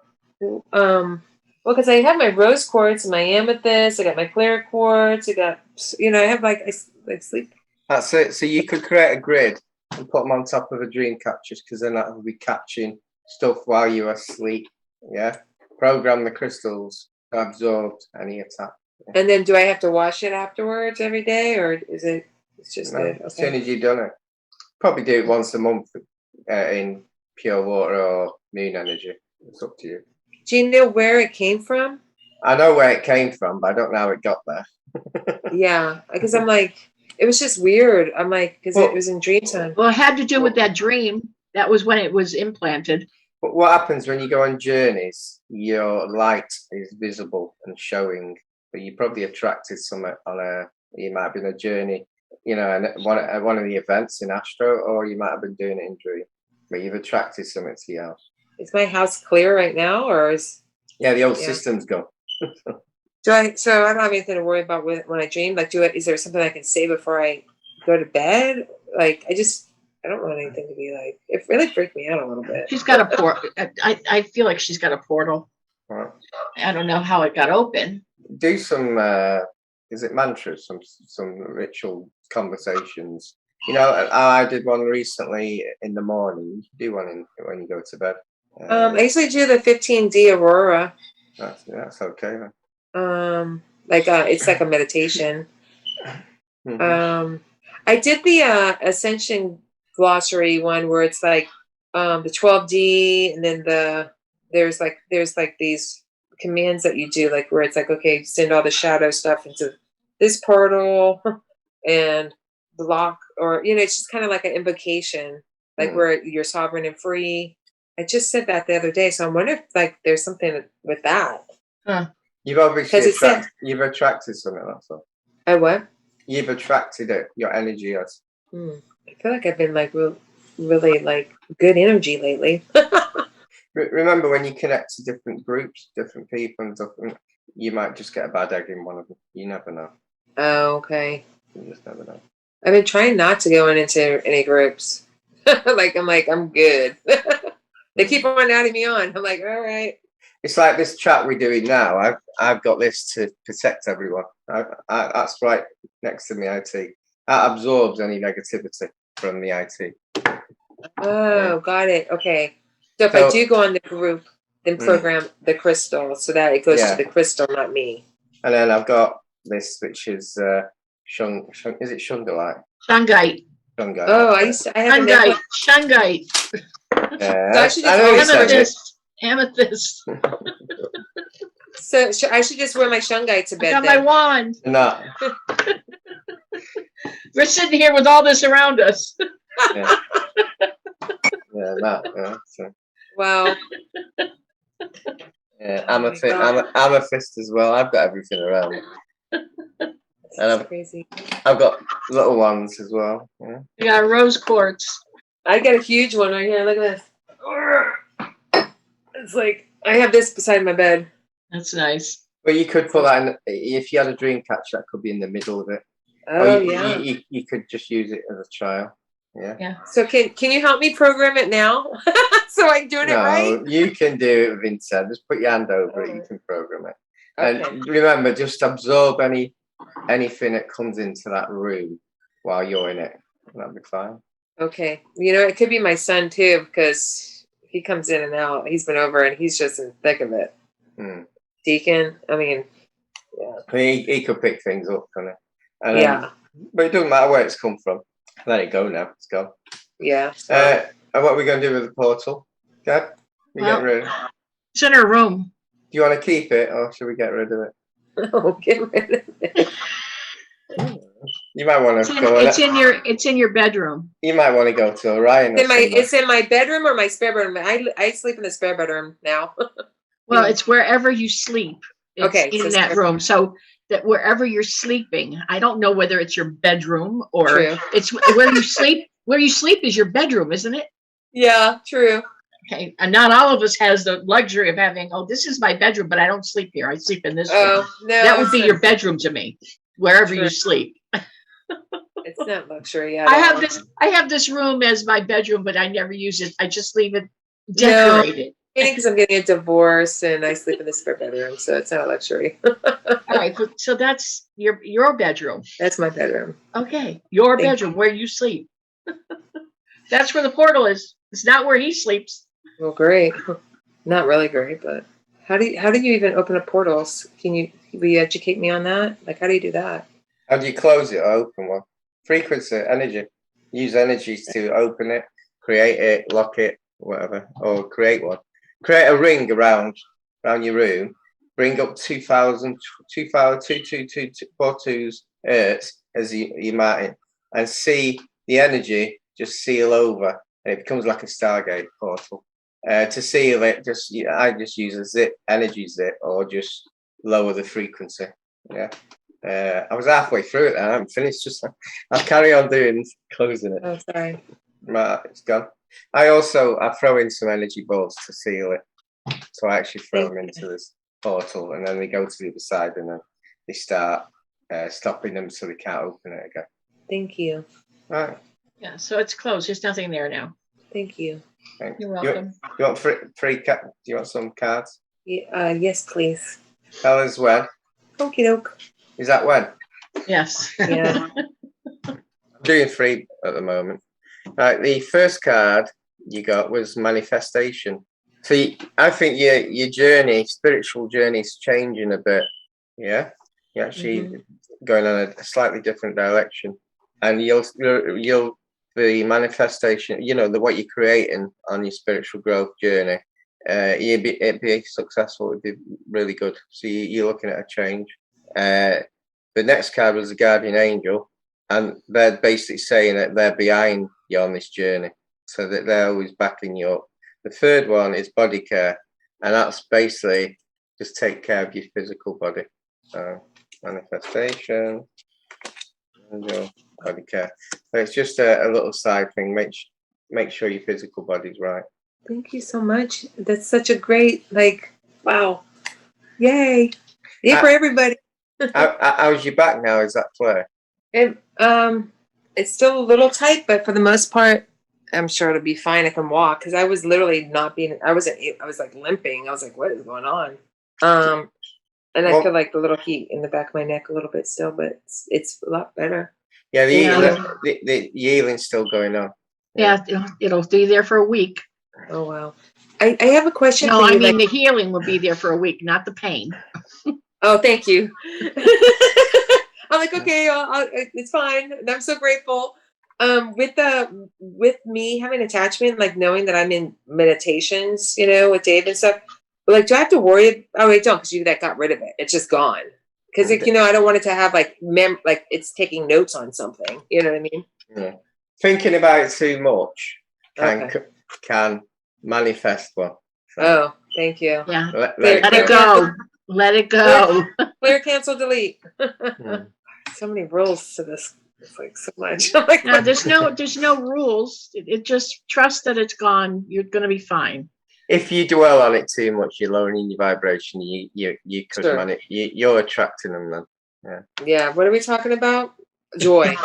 Well, because I have my rose quartz and my amethyst. I got my clear quartz. I got, you know, I have like I sleep. That's it. So you could create a grid and put them on top of a dream catchers, because then that will be catching stuff while you're asleep. Yeah. Program the crystals to absorb any attack. And then do I have to wash it afterwards every day, or is it's just no, good? Okay. As soon as you've done it. Probably do it once a month in pure water or moon energy. It's up to you. Do you know where it came from? I know where it came from, but I don't know how it got there. Yeah, because I'm like, it was just weird. I'm like, because it was in dream time. Well, it had to do with that dream. That was when it was implanted. But what happens when you go on journeys? Your light is visible and showing, but you probably attracted something you might have been a journey, you know, and one of the events in Astro, or you might have been doing it in dream, but you've attracted something to your house. Is my house clear right now, or is? Yeah, the old system's gone. So I don't have anything to worry about when I dream. Like, is there something I can say before I go to bed? Like, I don't want anything to be like. It really freaked me out a little bit. She's got a portal. I feel like she's got a portal. Right. I don't know how it got open. Do some is it mantras, some ritual conversations. You know, I did one recently in the morning. You do one when you go to bed. I usually do the 15D Aurora. That's okay then. It's like a meditation. Mm-hmm. I did the Ascension glossary one where it's like the 12D, and then there's like these commands that you do, like where it's like, okay, send all the shadow stuff into this portal and block, or you know, it's just kind of like an invocation, like where you're sovereign and free. I just said that the other day, so I wonder if like there's something with that. Huh. You've obviously you've attracted something. That's all. What? You've attracted it. Your energy has. I feel like I've been like really like good energy lately. Remember, when you connect to different groups, different people, and stuff, you might just get a bad egg in one of them. You never know. Oh, okay. You just never know. I've been trying not to go into any groups. I'm good. They keep on adding me on. I'm like, all right. It's like this chat we're doing now. I've got this to protect everyone. That's right next to me. IT. That absorbs any negativity from the IT. Oh, got it. Okay. So if So- I do go on the group, then program the crystal so that it goes Yeah. to the crystal, not me. And then I've got this, which is shung. Is it shungite? Shungite. Shungite. Oh, I have a Shungite. necklace. Shungite. So I should I know you just said it. Amethyst. So I should just wear my shungite to I bed got my then. wand. No. We're sitting here with all this around us. Yeah. Yeah, no. Yeah, so, Wow. yeah, Oh my God. amethyst as well. I've got everything around me. That's crazy. I've got little ones as well. Yeah. We got rose quartz. I got a huge one right here. Look at this. It's like I have this beside my bed. That's nice. But you could put that in, if you had a dream catcher, that could be in the middle of it. Oh, Or yeah. you could just use it as a child. Yeah. Yeah. So can you help me program it now? So I'm doing it right? No, you can do it with intent. Just put your hand over it. You Alright. can program it. Okay. And remember, just absorb anything that comes into that room while you're in it. That'll be fine. Okay. You know, it could be my son too, because he comes in and out. He's been over and he's just in the thick of it. Hmm. Deacon, I mean, yeah. He could pick things up, couldn't he? And Yeah. but it doesn't matter where it's come from. Let it go now. It's gone. Yeah. And what are we going to do with the portal? Deb, you Well- get rid of it? It's in her room. Do you want to keep it or should we get rid of it? Oh, get rid of it. You might want It's to in, go. it's in your bedroom. You might want to go to Orion. Or somewhere. It's in my bedroom or my spare bedroom. I sleep in the spare bedroom now. Well, Yeah. it's wherever you sleep. It's Okay, in so that spare- room. So that wherever you're sleeping, I don't know whether it's your bedroom or True. it's where you sleep. Where you sleep is your bedroom, isn't it? Yeah, true. Okay. And not all of us has the luxury of having, oh, this is my bedroom, but I don't sleep here. I sleep in this room. Oh, no. That would be it's your not- bedroom to me, wherever True. you sleep. It's not luxury at I all. have this room as my bedroom, but I never use it. I just leave it decorated. Because I'm getting a divorce and I sleep in the spare bedroom, so it's not a luxury. All right. So that's your bedroom. That's my bedroom. Okay. Your Thank bedroom where you sleep. That's where the portal is. It's not where he sleeps. Well, great. Not really great, but how do you even open up portals? Will you educate me on that? Like, how do you do that? How do you close it or open one? Frequency, energy. Use energies to open it, create it, lock it, whatever, or create one. Create a ring around your room. Bring up 2242 hertz as you mark it, and see the energy just seal over, and it becomes like a Stargate portal. To seal it, I just use a zip, energy zip, or just lower the frequency. Yeah. I was halfway through it and I haven't finished. I'll carry on closing it. Oh, sorry. Right, it's gone. I throw in some energy balls to seal it. So I actually throw them into this portal and then they go to the other side and then they start stopping them so they can't open it again. Thank you. Right. Yeah. So it's closed. There's nothing there now. Thanyou. Thanks. You're welcome. You want free do you want some cards? Yes, please. Tell us when. Okie doke. Is that when? Yes. Yeah. I'm doing 3 at the moment. Right, the first card you got was manifestation. So I think your journey, spiritual journey, is changing a bit. Yeah, you're actually going on a slightly different direction, and you'll the manifestation. You know what you're creating on your spiritual growth journey. It'd be successful. It'd be really good. So you're looking at a change. The next card was the guardian angel, and they're basically saying that they're behind you on this journey, so that they're always backing you up. The third one is body care, and that's basically just take care of your physical body. So manifestation, angel, body care. So it's just a little side thing. Make sure your physical body's right. Thank you so much. That's such a great, wow. Yay. Yeah, for everybody. How's your back now? Is that clear? It it's still a little tight, but for the most part, I'm sure it'll be fine. I can walk because I was literally not being. I was like limping. I was like, what is going on? And I Well- feel like the little heat in the back of my neck a little bit still, but it's a lot better. Yeah, Yeah. the healing's still going on. Yeah, it'll be there for a week. Oh wow. I have a question No, for I you. mean the healing will be there for a week, not the pain. Oh, thank you. I'm like, okay, it's fine. And I'm so grateful. With me having attachment, like knowing that I'm in meditations, with Dave and stuff. But like, do I have to worry? Oh, wait, don't, because you that got rid of it. It's just gone. Because I don't want it to have like like it's taking notes on something. You know what I mean? Yeah. Thinking about it too much Okay. can manifest one. So Oh, thank you. Yeah. let Let it go. Let it go. Clear, cancel, delete. So many rules to this. It's like so much. I'm like, No, there's no rules. It just trust that it's gone. You're gonna be fine. If you dwell on it too much, you're lowering your vibration. You could Sure. manage. You're attracting them then. Yeah. What are we talking about? Joy.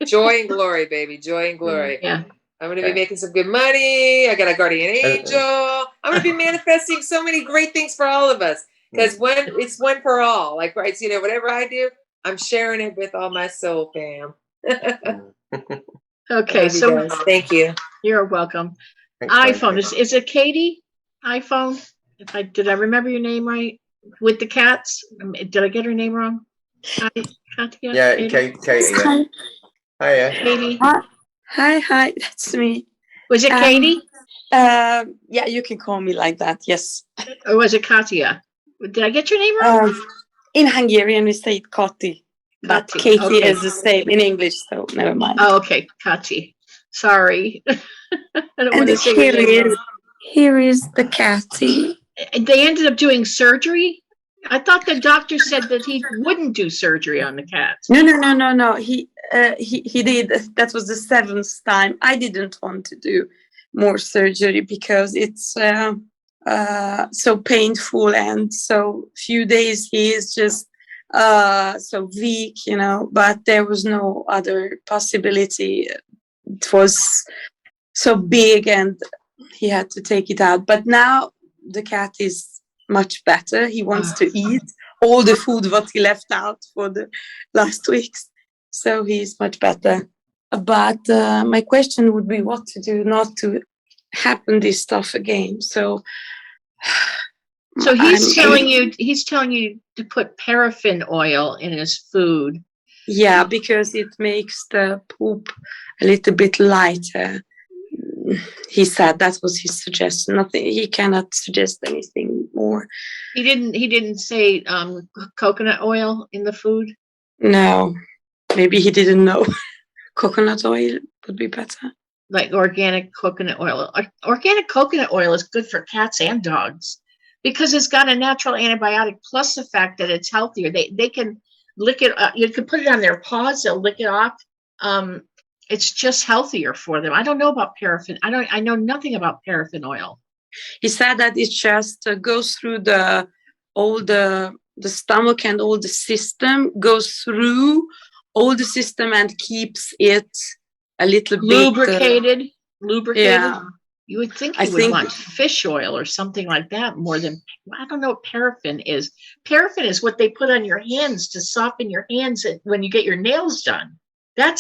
Joy and glory, baby. Joy and glory. Yeah. I'm going to be making some good money. I got a guardian angel. I'm going to be manifesting so many great things for all of us. Because it's one for all. Like, right, whatever I do, I'm sharing it with all my soul fam. Okay, so thank you. You're welcome. Thanks, iPhone Frankie. is it Katie? iPhone? Did I remember your name right? With the cats? Did I get her name wrong? Katia? Yeah, Katie? Katie. Yeah. Hiya. Katie? Hi, that's me. Was it Katie? Yeah, you can call me like that, yes. Or was it Katia? Did I get your name wrong? In Hungarian, we say it Kati. But Kati, Katie okay. is the same in English, so never mind. Oh, okay, Kati. Sorry. I don't want And to say your name wrong. here is the Katie. They ended up doing surgery? I thought the doctor said that he wouldn't do surgery on the cats. No. He did. That was the 7th time. I didn't want to do more surgery because it's so painful, and so few days he is just so weak, but there was no other possibility. It was so big and he had to take it out. But now the cat is much better. He wants to eat all the food what he left out for the last weeks. So he's much better. But my question would be what to do not to happen this stuff again. So he's telling you to put paraffin oil in his food. Yeah, because it makes the poop a little bit lighter. He said that was his suggestion. Nothing. He cannot suggest anything more. He didn't say coconut oil in the food. No, maybe he didn't know. Coconut oil would be better. Like organic coconut oil. Organic coconut oil is good for cats and dogs because it's got a natural antibiotic. Plus the fact that it's healthier. They can lick it. You can put it on their paws. They'll lick it off. It's just healthier for them. I don't know about paraffin. I know nothing about paraffin oil. He said that it just goes through all the stomach and all the system, goes through all the system and keeps it a little lubricated. Yeah. You would think you would want fish oil or something like that more than, I don't know what paraffin is. Paraffin is what they put on your hands to soften your hands when you get your nails done. That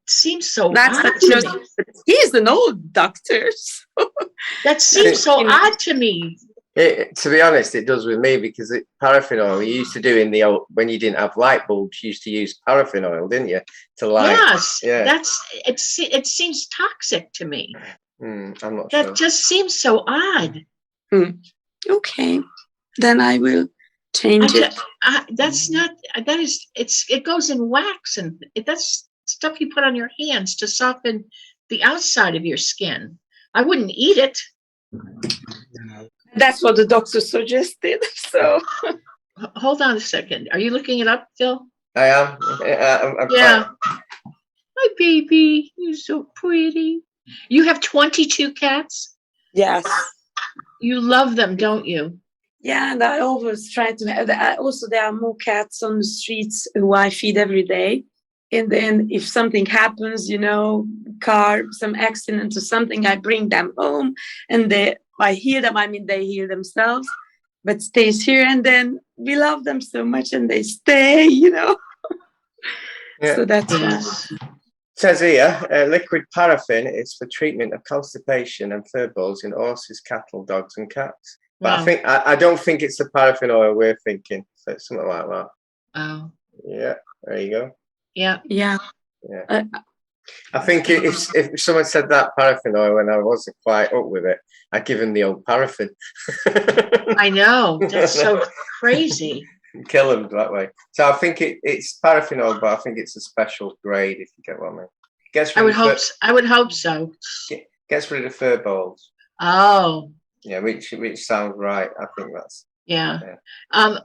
seems so odd to me. He's an old doctor. So. That seems so odd to me. To be honest, it does with me because paraffin oil we used to do in the old when you didn't have light bulbs. You used to use paraffin oil, didn't you, to light? Yes, yeah. It seems toxic to me. I'm not sure. That just seems so odd. Okay, then I will change it. It goes in wax and that's stuff you put on your hands to soften the outside of your skin. I wouldn't eat it. That's what the doctor suggested. So, hold on a second. Are you looking it up, Phil? I am. I'm yeah. My baby, you're so pretty. You have 22 cats? Yes. You love them, don't you? Yeah, and I always try to have that. Also, there are more cats on the streets who I feed every day. And then if something happens, some accident or something, I bring them home and I hear them. I mean, they hear themselves, but stays here. And then we love them so much and they stay, Yeah. So that's why. Yes. Says here, liquid paraffin is for treatment of constipation and fur balls in horses, cattle, dogs, and cats. But Wow. I don't think it's the paraffin oil we're thinking. So it's something like that. Oh, Yeah, there you go. yeah. Yeah. Yeah. I think if someone said that paraffin oil and I wasn't quite up with it, I'd give him the old paraffin. I know. That's so crazy. Kill them that way. So I think it's paraffin oil, but I think it's a special grade, if you get what I mean. I would hope so. Gets rid of fur balls. Oh, Yeah, which sounds right. I think that's yeah. yeah.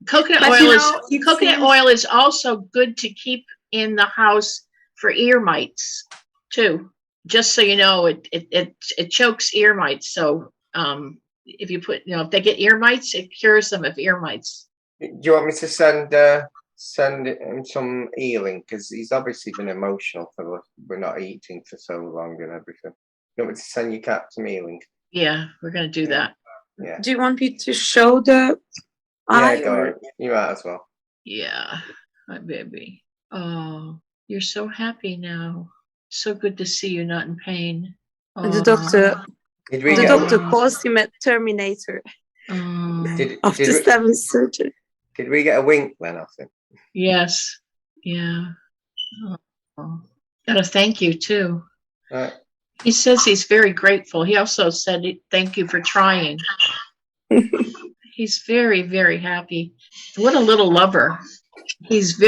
Coconut But oil is also good to keep in the house for ear mites too. Just so you know, it chokes ear mites. So if you put, if they get ear mites, it cures them of ear mites. Do you want me to send him some healing? Because he's obviously been emotional for we're not eating for so long and everything. You want me to send your cat some healing? Yeah, we're gonna do that. Yeah. Do you want me to show the eye? Yeah, go on. You might as well. Yeah, my baby. Oh, you're so happy now. So good to see you not in pain. And the doctor calls him a Terminator after 7 surgery. Did we get a wink then off him? Yes. Yeah. Oh. Gotta thank you too. Right. He says he's very grateful. He also said thank you for trying. He's very, very happy. What a little lover. He's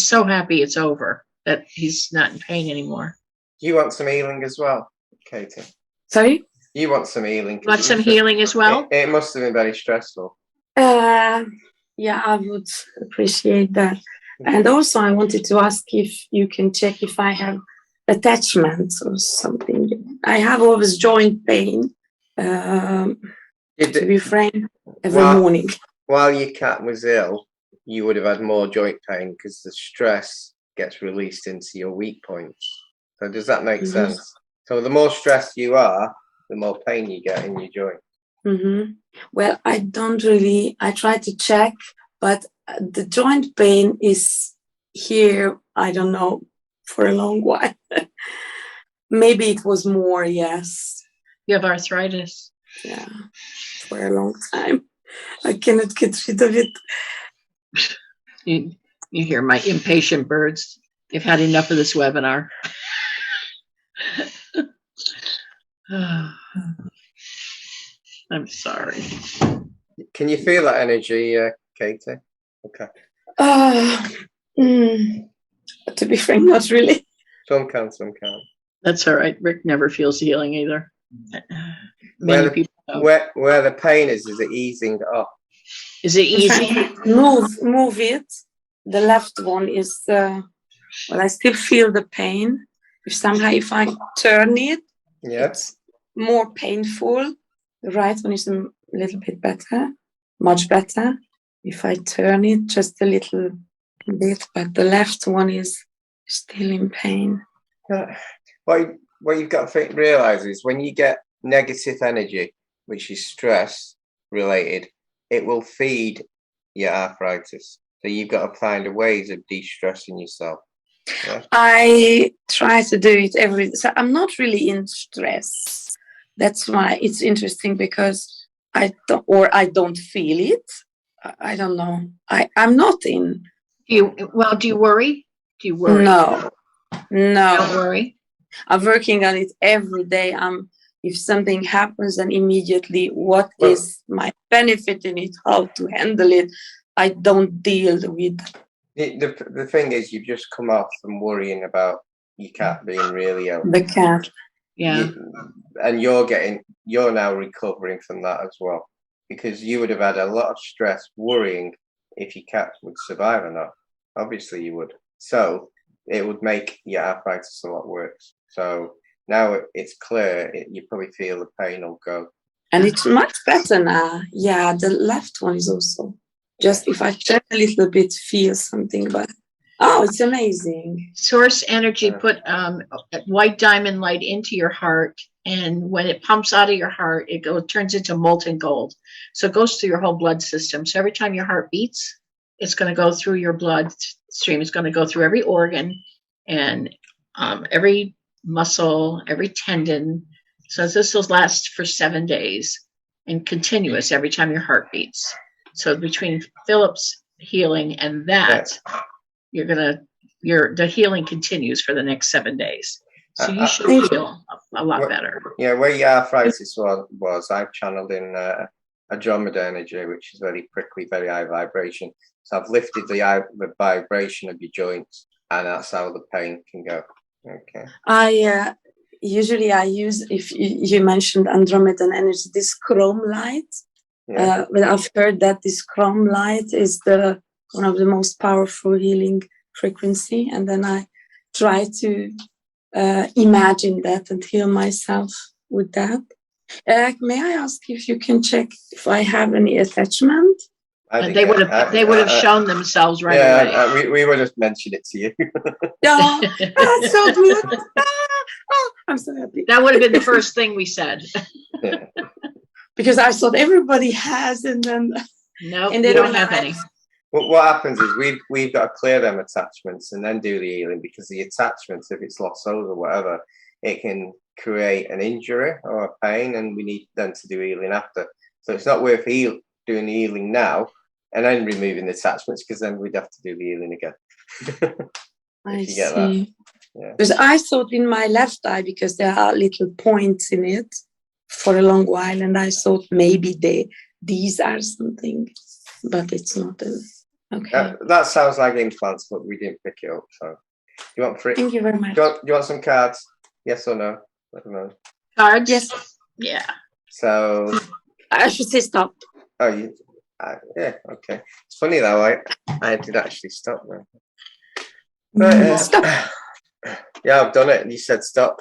so happy it's over, that he's not in pain anymore. You want some healing as well, Katie? Sorry? You want some healing? Want some healing as well? It must have been very stressful. Yeah, I would appreciate that. And also I wanted to ask if you can check if I have attachments or something. I have always joint pain, to be frank, every morning. While your cat was ill, you would have had more joint pain because the stress gets released into your weak points. So does that make sense? So the more stressed you are, the more pain you get in your joint. Mm-hmm. Well, I try to check, but the joint pain is here, I don't know, for a long while. Maybe it was more, yes. You have arthritis. Yeah, for a long time. I cannot get rid of it. You hear my impatient birds. They've had enough of this webinar. I'm sorry. Can you feel that energy, Katie? Okay. To be frank, not really. Some can, some can't. That's all right. Rick never feels healing either. Where the pain is it easing up? Is it easy? Move it. The left one is, I still feel the pain. If I turn it, it's more painful. The right one is a little bit better, much better. If I turn it just a little bit, but the left one is still in pain. What you've got to realize is when you get negative energy, which is stress related, it will feed your arthritis. So you've got to find ways of de-stressing yourself. Yeah? I try to do it so I'm not really in stress. That's why it's interesting, because I don't feel it. I don't know. I'm not in. Do you worry? Do you worry? No. Don't worry. I'm working on it every day. If something happens, then immediately what is my benefit in it, how to handle it. I don't deal with. The thing is, you've just come off from worrying about your cat being really ill. The cat. Yeah. And you're now recovering from that as well, because you would have had a lot of stress worrying if your cat would survive or not. Obviously you would. So it would make your arthritis a lot worse. So now it's clear, you probably feel the pain will go. And it's much better now. Yeah, the left one is also just if I try a little bit, feel something, but it's amazing. Source energy put white diamond light into your heart, and when it pumps out of your heart, it turns into molten gold. So it goes through your whole blood system. So every time your heart beats, it's going to go through your blood stream. It's going to go through every organ and every muscle, every tendon. So this will last for 7 days and continuous every time your heart beats. So between Philip's healing and that, the healing continues for the next 7 days. So you should feel a lot better. Yeah, where your arthritis was I've channeled in Andromeda energy, which is very prickly, very high vibration. So I've lifted the vibration of your joints, and that's how the pain can go. Okay. I usually use, if you mentioned Andromedan energy, this chrome light. Yeah. But I've heard that this chrome light is one of the most powerful healing frequency, and then I try to imagine that and heal myself with that. May I ask if you can check if I have any attachment? They would have shown themselves right away. We would have mentioned it to you. Oh, that's so good. I'm so happy. That would have been the first thing we said. Yeah. Because I thought everybody has, and then no, you don't have any. What happens is we've got to clear them attachments and then do the healing, because the attachments, if it's lost souls or whatever, it can create an injury or a pain, and we need them to do healing after. So it's not worth doing the healing now and then removing the attachments, because then we'd have to do the healing again. I see. Yeah. Because I thought in my left eye, because there are little points in it for a long while, and I thought maybe these are something, but it's not. Okay. That sounds like implants, but we didn't pick it up. So, you want free? Thank you very much. Do you want some cards? Yes or no? I don't know. Cards? Yes. Yeah. So I should say stop. Oh, yeah. Okay. It's funny though. I did actually stop there. Right, Stop. Yeah, I've done it, and you said stop.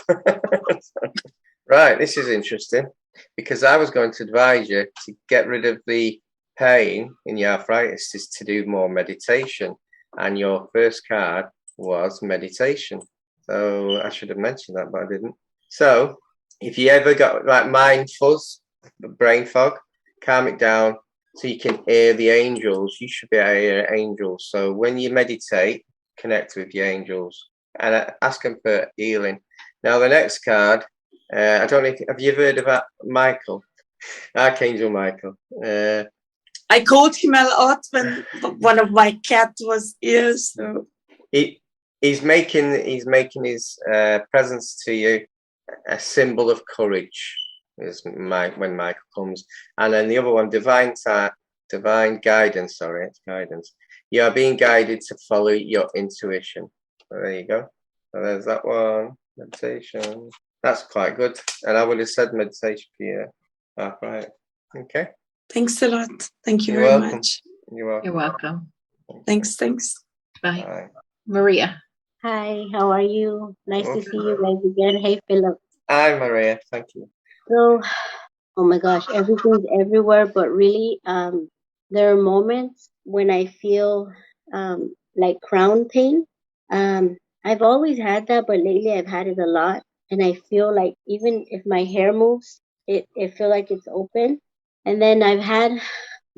Right. This is interesting, because I was going to advise you to get rid of the pain in your arthritis is to do more meditation, and your first card was meditation. So I should have mentioned that, but I didn't. So if you ever got like mind fuzz, brain fog, calm it down so you can hear the angels. You should be able to hear angels. So when you meditate, connect with your angels and ask them for healing. Now the next card, I don't know have you heard about Michael, Archangel Michael? I called him a lot when one of my cats was here. So he's making his presence to you a symbol of courage. Is when Michael comes, and then the other one, divine guidance. Sorry, it's guidance. You are being guided to follow your intuition. So there you go. So there's that one. Meditation. That's quite good. And I would have said meditation for you. Right. Okay. Thanks a lot. Thank you You're very welcome. much. You're welcome. You're welcome. Thanks. Bye. Bye. Maria. Hi, how are you? Nice to Okay. see you guys again. Hey, Philip. Hi, Maria. Thank you. So, oh my gosh, everything's everywhere, but really, there are moments when I feel like crown pain. I've always had that, but lately I've had it a lot, and I feel like even if my hair moves, it feel like it's open. And then I've had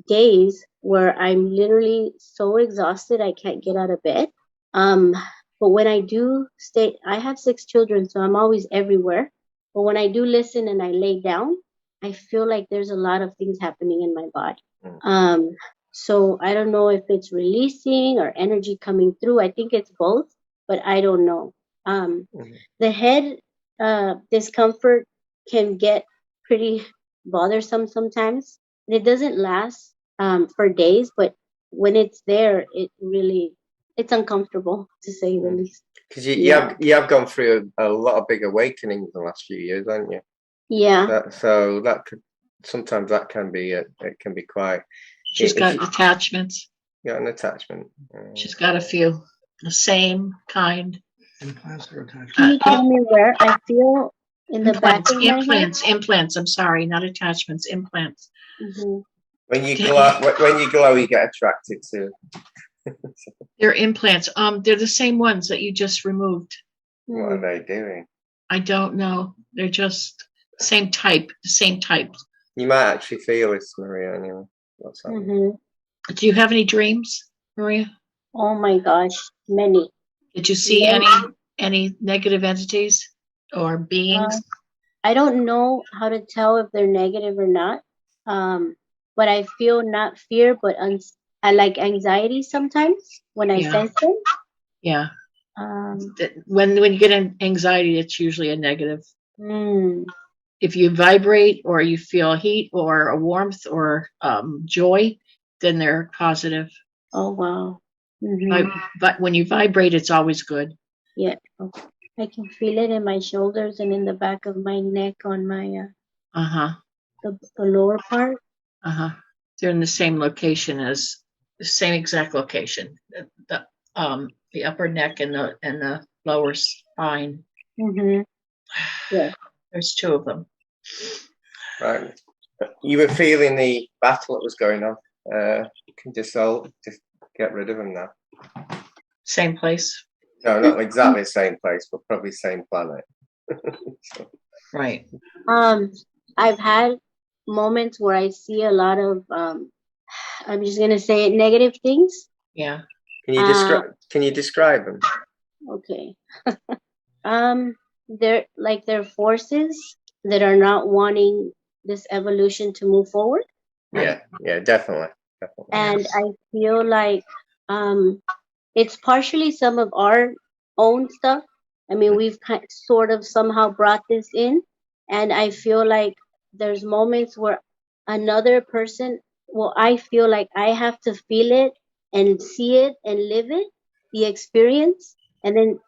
days where I'm literally so exhausted I can't get out of bed. But when I do stay, I have 6 children, so I'm always everywhere. But when I do listen and I lay down, I feel like there's a lot of things happening in my body. So I don't know if it's releasing or energy coming through. I think it's both, but I don't know. The head discomfort can get pretty bothersome sometimes. It doesn't last for days, but when it's there, it's uncomfortable, to say the least. Because you have gone through a lot of big awakenings in the last few years, haven't you? Yeah. So that could sometimes that can be it can be quite. She's got attachments. Got an attachment. She's got a few. The same kind. Can you tell me where I feel in the back Implants, of my head. implants. I'm sorry, not attachments, implants. Hmm. When you glow, you get attracted to. They're implants. They're the same ones that you just removed. What are they doing? I don't know. They're just same type, the same type. You might actually feel this, Maria. Anyway, what's happening? Hmm. Do you have any dreams, Maria? Oh my gosh, many. Did you see any negative entities or beings? I don't know how to tell if they're negative or not. But I feel not fear, but I like anxiety sometimes when I Yeah. sense them. Yeah. Um, When you get anxiety, it's usually a negative. mm, If you vibrate or you feel heat or a warmth or joy, then they're positive. oh wow. Hmm. But when you vibrate, it's always good. Yeah. Okay. I can feel it in my shoulders and in the back of my neck on my Uh-huh. the lower part. Uh-huh. They're in the same location as the same exact location. The upper neck and the lower spine. Hmm. Yeah. There's two of them. Right. You were feeling the battle that was going on. You can just get rid of them now. Same place. No, not exactly the same place, but probably same planet. Right. I've had moments where I see a lot of I'm just gonna say it, negative things. Yeah. Can you describe them? Okay. They're forces that are not wanting this evolution to move forward. Yeah, definitely. And I feel like it's partially some of our own stuff. I mean, we've sort of somehow brought this in, and I feel like there's moments where another person, well, I feel like I have to feel it and see it and live it, the experience, and then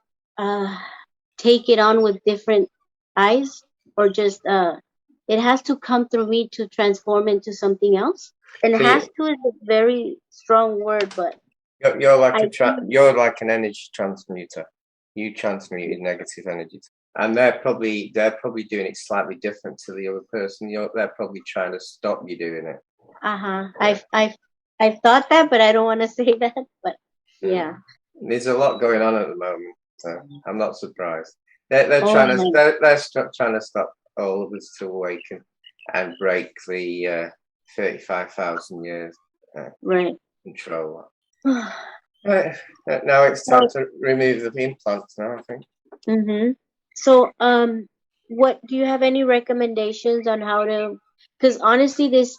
take it on with different eyes, or just it has to come through me to transform into something else. And So has to is a very strong word, but you're like I you're like an energy transmuter. You transmute negative energy, and they're probably doing it slightly different to the other person. They're probably trying to stop you doing it. I've thought that, but I don't want to say that. But yeah, There's a lot going on at the moment, so I'm not surprised. They're Oh trying to my. trying to stop all of us to awaken and break the 35,000 years Right. control. Right. Now it's time to remove the implants now, I think. Mm-hmm. So, what do you have any recommendations on how to? Because honestly, this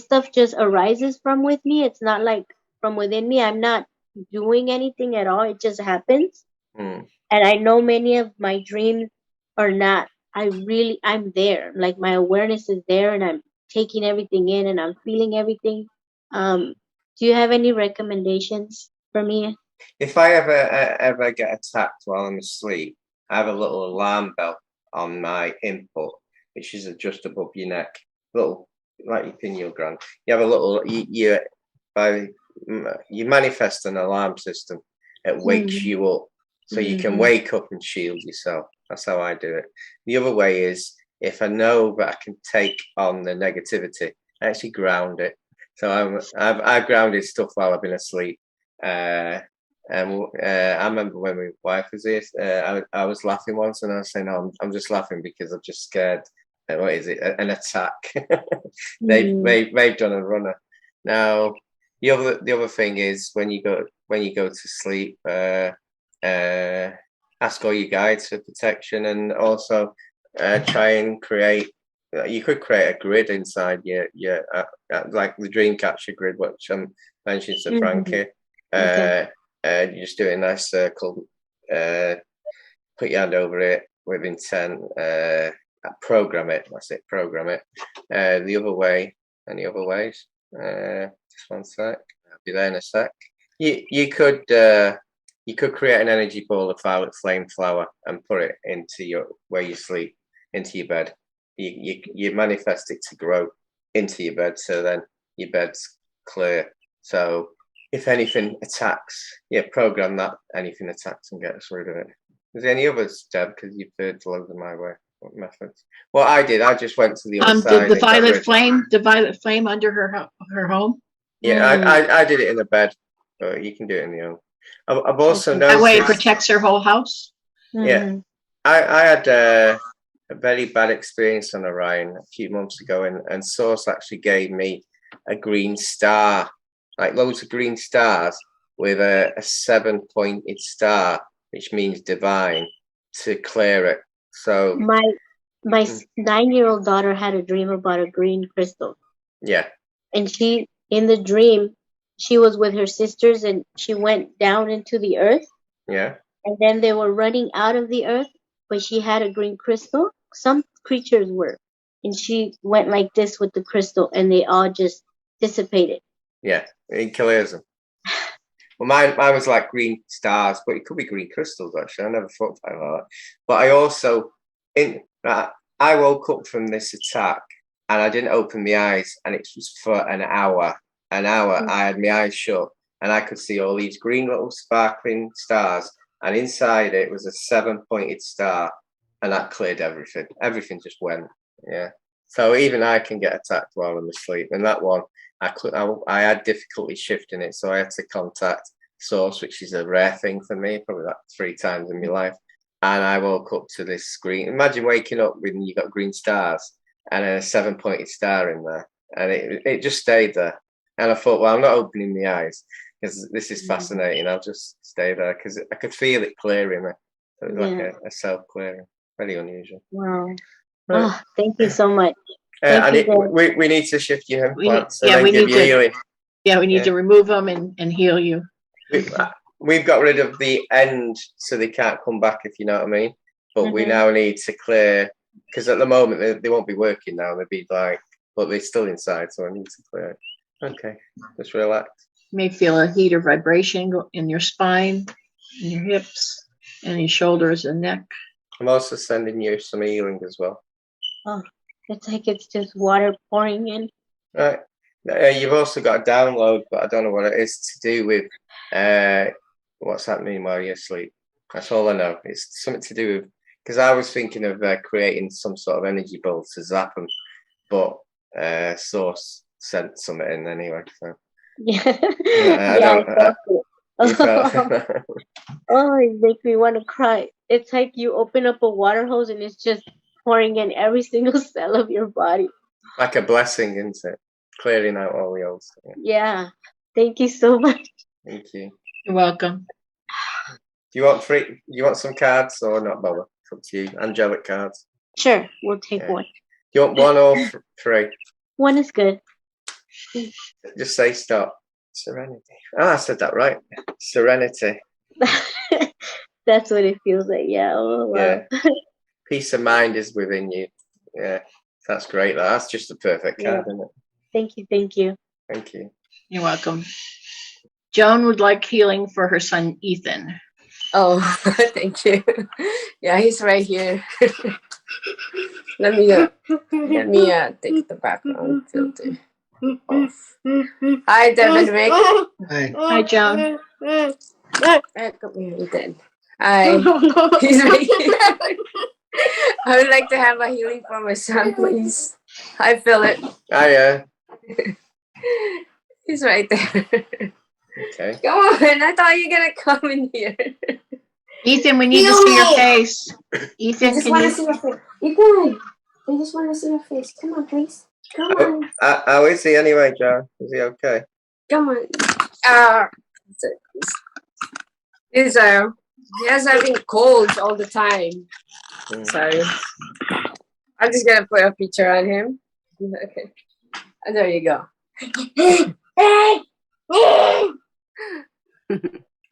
stuff just arises from with me. It's not like from within me. I'm not doing anything at all. It just happens. Hmm. And I know many of my dreams are not. I'm there. Like my awareness is there, and I'm taking everything in, and I'm feeling everything. Do you have any recommendations for me? If I ever get attacked while I'm asleep, I have a little alarm bell on my input, which is just above your neck, little like your pineal gland. You have a little you manifest an alarm system. It wakes Mm-hmm. you up, so you can Mm-hmm. wake up and shield yourself. That's how I do it. The other way is if I know that I can take on the negativity, I actually ground it. So I've grounded stuff while I've been asleep. And I remember when my wife was here, I was laughing once, and I was saying, "No, I'm just laughing because I'm just scared." What is it? An attack? They've done a runner. Now the other thing is when you go to sleep, ask all your guides for protection, and also try and create. You could create a grid inside your like the dream catcher grid, which I mentioned to Frankie. Okay. You just do a nice circle, put your hand over it with intent, program it. That's it, program it. The other way, any other ways? Just one sec. I'll be there in a sec. You could create an energy ball of violet flame flower and put it into where you sleep, into your bed. You manifest it to grow into your bed, so then your bed's clear. So if anything attacks, program that anything attacks and get us rid of it. Is there any others, Deb? Because you've heard loads of my way. What methods? Well, I did. I just went to the other side. The and got rid- violet flame under her home. Yeah, I did it in a bed, but you can do it in the own. I've also That way it noticed. protects her whole house. Yeah, I had a very bad experience on Orion a few months ago, and Source actually gave me a green star, like loads of green stars with a 7-pointed star, which means divine, to clear it. So My 9-year-old daughter had a dream about a green crystal, yeah, and she, in the dream, she was with her sisters, and she went down into the earth, yeah, and then they were running out of the earth, but she had a green crystal. Some creatures were, and she went like this with the crystal, and they all just dissipated. yeah, it clears them. Well, mine was like green stars, but it could be green crystals, actually. I never thought about that. But I also, I woke up from this attack and I didn't open my eyes, and it was for an hour. An hour, I had my eyes shut and I could see all these green little sparkling stars. And inside it was a 7-pointed star, and that cleared everything. Everything just went. Yeah. So even I can get attacked while I'm asleep. And that one, I had difficulty shifting it, so I had to contact Source, which is a rare thing for me, probably like 3 times in my life. And I woke up to this screen. Imagine waking up when you got green stars and a 7-pointed star in there, and it just stayed there. And I thought, well, I'm not opening my eyes because this is fascinating. I'll just stay there because I could feel it clearing me. So it was like a self-clearing. Very unusual. Wow. Right. Oh, thank you so much. We need to shift your implants we and give you healing. Yeah, we need to remove them and heal you. We've got rid of the end so they can't come back, if you know what I mean. But we now need to clear, because at the moment they won't be working now. They'll be like, but they're still inside, so I need to clear it. Okay, just relax. You may feel a heat or vibration in your spine, in your hips, and your shoulders and neck. I'm also sending you some healing as well. Oh, it's like it's just water pouring in. Right. You've also got a download, but I don't know what it is to do with what's happening while you're asleep. That's all I know. It's something to do with, because I was thinking of creating some sort of energy ball to zap them, but Source sent something in anyway. So Oh, it makes me want to cry. It's like you open up a water hose and it's just pouring in every single cell of your body. Like a blessing, isn't it? Clearing out all the old stuff. Yeah. Thank you so much. Thank you. You're welcome. Do you want some cards or not, Baba? It's up to you. Angelic cards. Sure, we'll take one. Do you want one or 3? One is good. Just say stop. Serenity. Oh, I said that right. Serenity. That's what it feels like. Yeah. Oh, wow. Yeah. Peace of mind is within you. Yeah. That's great. That's just the perfect card, isn't it? Thank you. Thank you. Thank you. You're welcome. Joan would like healing for her son, Ethan. Oh, thank you. Yeah, he's right here. Let me take the background filter off. Hi, Deb and Rick. Hi, Joan. Come here, Ethan. Hi. He's right here. I would like to have a healing for my son, please. Hi, Philip. Hiya. He's right there. Okay. Come on, I thought you were gonna come in here. Ethan, we need to see your face. Ethan, I just want to see your face. Ethan, I just want to see your face. Come on, please. Come on. How is he anyway, Joe? Is he okay? Come on. He's having colds all the time. Sorry. I'm just gonna put a picture on him. Okay. And there you go.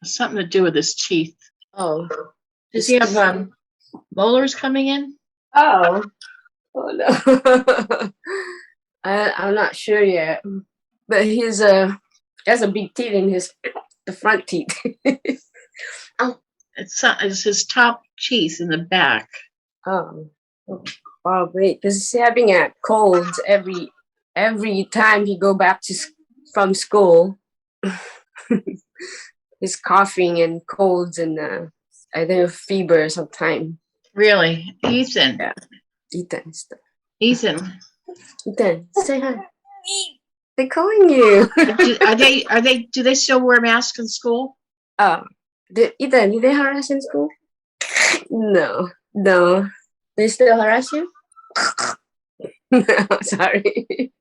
Something to do with his teeth. Oh. Does he have molars coming in? Oh no. I'm not sure yet. But he has a big teeth in the front teeth. It's his top teeth in the back. Oh, probably because he's having a cold every time he go back from school. He's coughing and colds and I think fever sometimes. Really, Ethan. Yeah. Ethan, stop. Ethan, Ethan, say hi. They're calling you. do they still wear masks in school? Ethan, did they harass in school? No. They still harass you? No, sorry.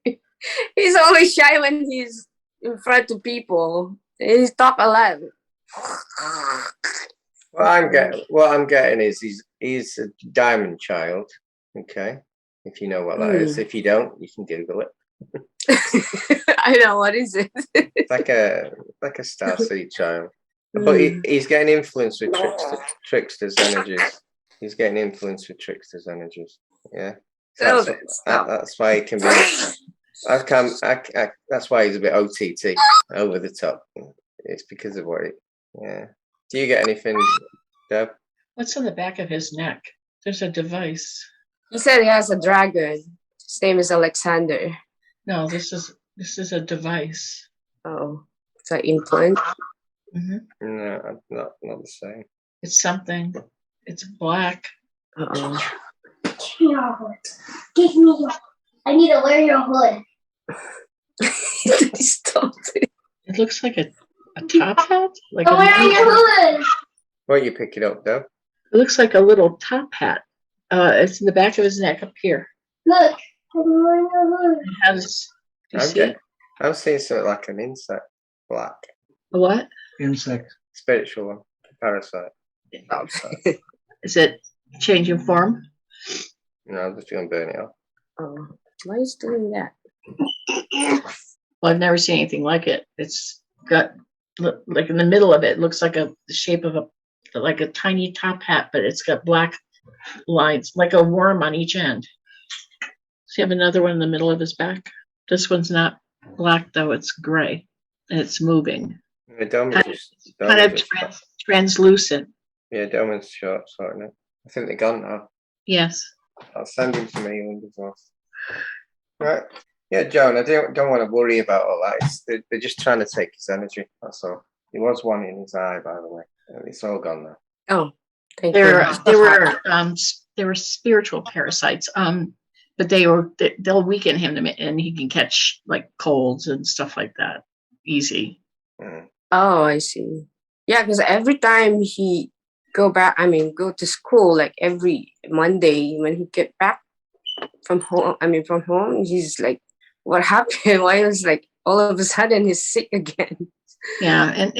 He's always shy when he's in front of people. He's talk a lot. What I'm getting is he's a diamond child. Okay, if you know what that is. If you don't, you can Google it. I know, what is it? It's like a starseed child, but he's getting influenced with tricksters' energies. He's getting influenced with tricksters' energies. Yeah, so that's why he can be. That's why he's a bit OTT, over the top. It's because of what. Yeah. Do you get anything, Deb? What's on the back of his neck? There's a device. He said he has a dragon. His name is Alexander. No, this is a device. Oh, it's an implant. Mm-hmm. No, not the same. It's something. It's black. Uh-oh. Give me your. I need to wear your hood. Stop it. It looks like a top hat. Like I'm wearing your hood. What you pick it up, Deb? It looks like a little top hat. It's in the back of his neck up here. Look, I'm wearing your hood. It has. Do you see it? I'm seeing something like an insect, black. A what? Insect. Spiritual one, parasite. Is it changing form? No, I'm just going to burn it off. Oh, why is he doing that? Well, I've never seen anything like it. It's got like in the middle of it. It looks like the shape of a tiny top hat, but it's got black lines, like a worm on each end. So you have another one in the middle of his back. This one's not black though; it's gray, and it's moving. The dome Kind of translucent. Yeah, Doman's short, sorting it. I think they're gone now. Yes. I'll send him to me when he's off. Right. Yeah, Joan, I don't want to worry about all that. They're just trying to take his energy. That's all. There was one in his eye, by the way. It's all gone now. Oh, thank you. They were spiritual parasites. But they'll weaken him and he can catch like colds and stuff like that easy. Oh, I see. Yeah, because every time he go to school, like every Monday when he get back from home, he's like, what happened? Why is like all of a sudden he's sick again? Yeah,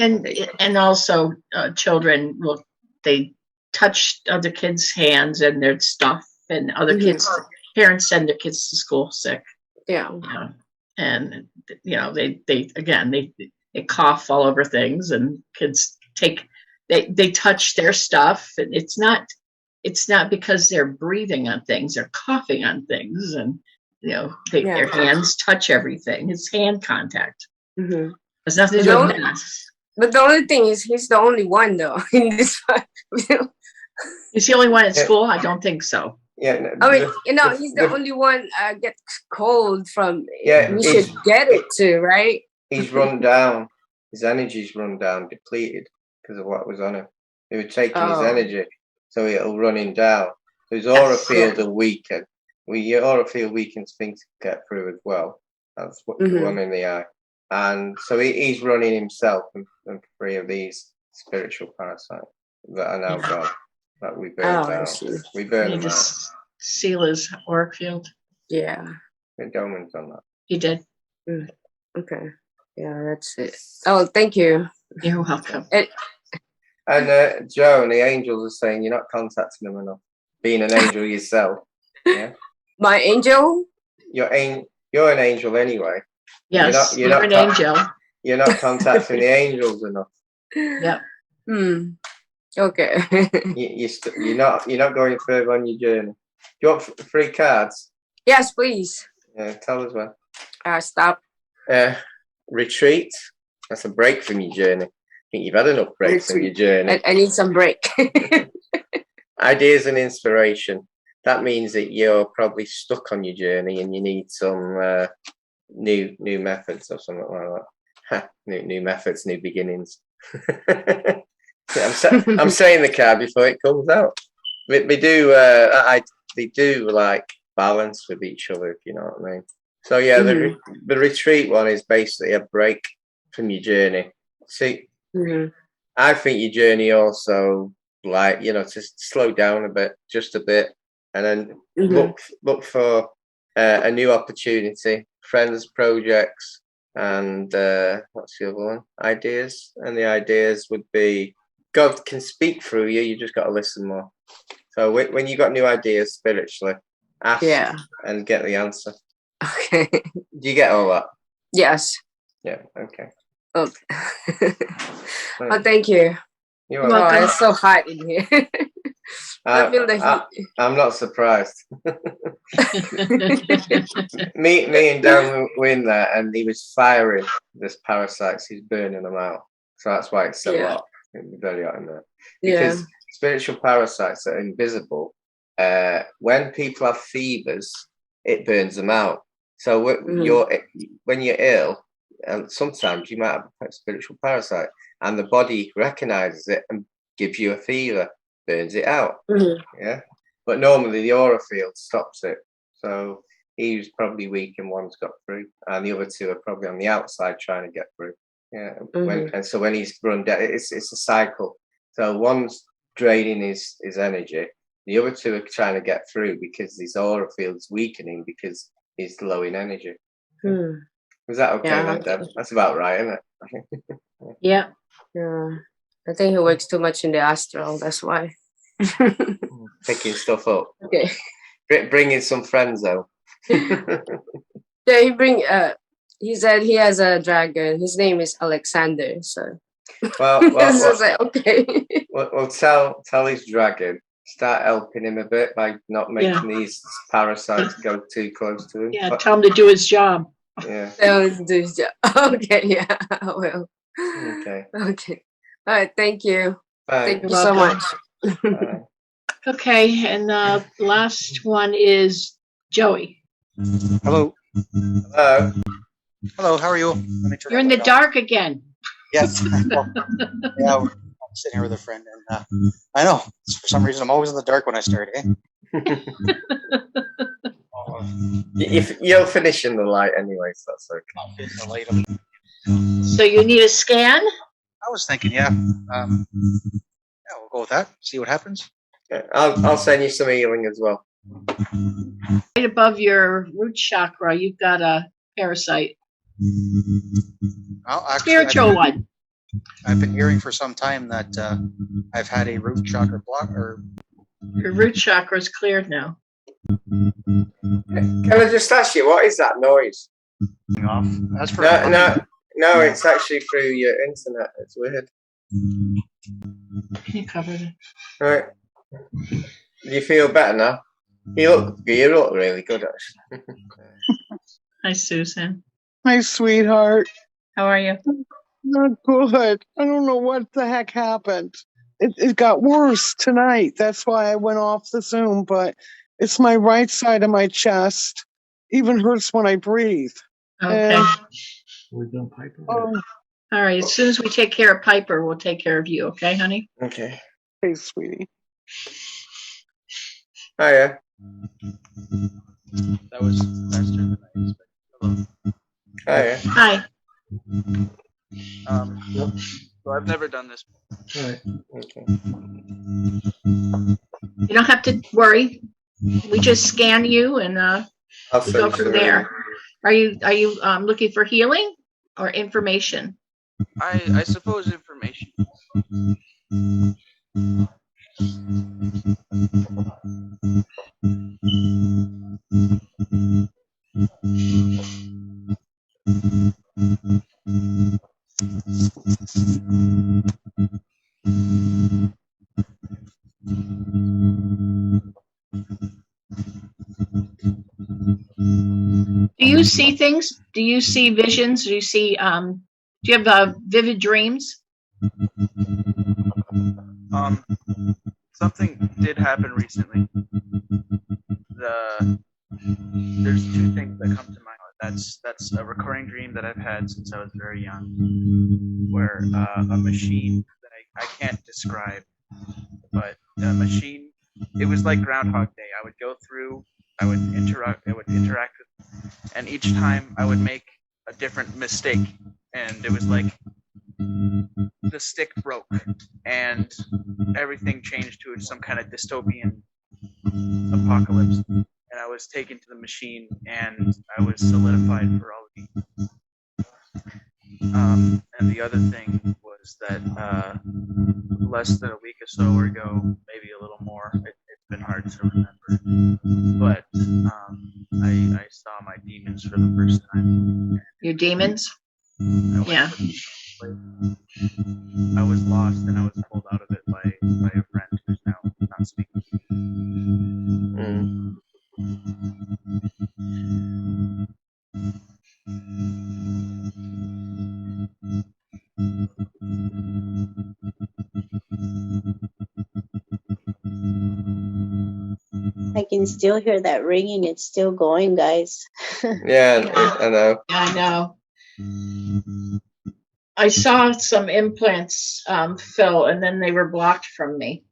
and also children they touch other kids' hands and their stuff, and other kids, parents send their kids to school sick. Yeah. And they cough all over things, and kids they touch their stuff, and it's not because they're breathing on things, they're coughing on things, and their hands touch everything. It's hand contact. Mm-hmm. There's nothing to do with that. But the only thing is, he's the only one though in this one. Is he the only one at school? I don't think so. Yeah, no, I mean, he's the only one gets cold from. Yeah, we should get it too, right? He's run down. His energy's run down, depleted because of what was on him. They were taking his energy, so it'll run him down. So his aura field will weaken. Your aura field weakens, things get through as well. That's what the one in the eye. And so he's running himself and free of these spiritual parasites that are now gone. That we burned down. We burned them out. Seal his auric field. Yeah. The Doman's on that. He did. Okay. Yeah, that's it. Oh, thank you. You're welcome. And Joan, the angels are saying you're not contacting them enough. Being an angel yourself. Yeah. My angel? You're an angel anyway. Yes, you're an angel. You're not contacting the angels enough. Yep. Okay. You're not going further on your journey. Do you want free cards? Yes, please. Yeah, tell us when. Stop. Retreat. That's a break from your journey. I think you've had enough breaks from your journey. I need some break. Ideas and inspiration. That means that you're probably stuck on your journey and you need some new methods or something like that. New methods, new beginnings. I'm saying the card before it comes out. We do they do like balance with each other, if you know what I mean. So yeah, the retreat one is basically a break from your journey. See, I think your journey also, like, you know, to slow down a bit, just a bit, and then look for a new opportunity, friends, projects, and what's the other one? Ideas. And the ideas would be God can speak through you. You just got to listen more. So when you got new ideas spiritually, ask and get the answer. Okay. Do you get all that? Yes. Yeah. Okay. Okay. Oh, thank you. You're welcome. Oh, it's so hot in here. I feel the heat. I'm not surprised. me and Dan were in there, and he was firing this parasites. He's burning them out. So that's why it's so hot. It's very hot in there. Because spiritual parasites are invisible. When people have fevers, it burns them out. So when you're ill, and sometimes you might have a spiritual parasite, and the body recognizes it and gives you a fever, burns it out. Yeah, but normally the aura field stops it. So he was probably weak, and one's got through, and the other two are probably on the outside trying to get through. Yeah, so when he's run down, it's a cycle. So one's draining his energy, the other two are trying to get through because his aura field's weakening because he's low in energy. Is that okay then, Deb? That's about right, isn't it? Yeah. I think he works too much in the astral. That's why. Picking stuff up. Okay. Bringing some friends though. Yeah, he said he has a dragon. His name is Alexander. So. Well, like, okay. Well, tell his dragon. Start helping him a bit by not making these parasites go too close to him. Yeah, tell him to do his job. Yeah. Okay, yeah, I will. Okay. Okay. All right, thank you. Bye. Thank you so much. Bye. Okay, and the last one is Joey. Hello. Hello. Hello, how are you? You're in the dark again. Yes. Well, yeah, I'm sitting here with a friend, and I know, for some reason, I'm always in the dark when I start, eh? You'll finish in the light anyway, so that's okay. I'll fit in the light. So you need a scan? I was thinking, yeah, we'll go with that, see what happens. Yeah, I'll send you some healing as well. Right above your root chakra, you've got a parasite. Well, actually, Spiritual one. I've been hearing for some time that I've had a root chakra block, or Your root chakra is cleared now. Can I just ask you, what is that noise? off. That's for No, it's actually through your internet. It's weird. Can you cover it? Right. Do you feel better now? You look really good, actually. Hi, Susan. Hi, sweetheart. How are you? Not good. I don't know what the heck happened. It got worse tonight. That's why I went off the Zoom, but it's my right side of my chest. Even hurts when I breathe. Okay. And, We're doing Piper. All right. As soon as we take care of Piper, we'll take care of you. Okay, honey? Okay. hey, sweetie. Hiya. That was faster than I expected. Hello. Hiya. Hi. So I've never done this. All right. Okay. You don't have to worry. We just scan you and I'll we send go you from some there. Are you looking for healing or information? I suppose information. Do you see things? Do you see visions? Do you see do you have vivid dreams? Something did happen recently. There's two things that come to mind. That's a recurring dream that I've had since I was very young, where a machine that I can't describe, but a machine it was like Groundhog Day. I would go through, I would interact with, and each time I would make a different mistake, and it was like the stick broke, and everything changed to some kind of dystopian apocalypse, and I was taken to the machine, and I was solidified for all of you. And the other thing was that less than a week or so ago, maybe a little more, it's been hard to remember, but I saw my demons for the first time. Your demons? Yeah. I was lost, and I was pulled out of it by a friend who's now not speaking to me. I can still hear that ringing. It's still going, guys. Yeah, I know. I know. I saw some implants fill, and then they were blocked from me.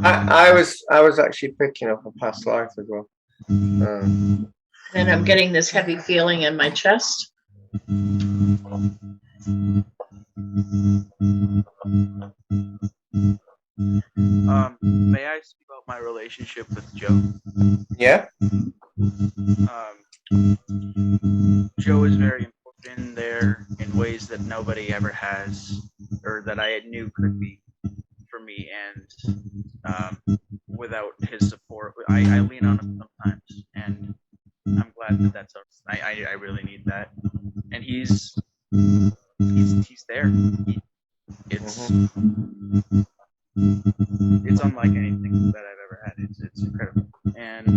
I was actually picking up a past life as well. And I'm getting this heavy feeling in my chest. May I speak about my relationship with Joe? Yeah. Joe is very important there in ways that nobody ever has, or that I knew could be for me, and without his support, I lean on him sometimes, and I'm glad that that's I really need that, and he's there. It's unlike anything that I've ever had. It's incredible, and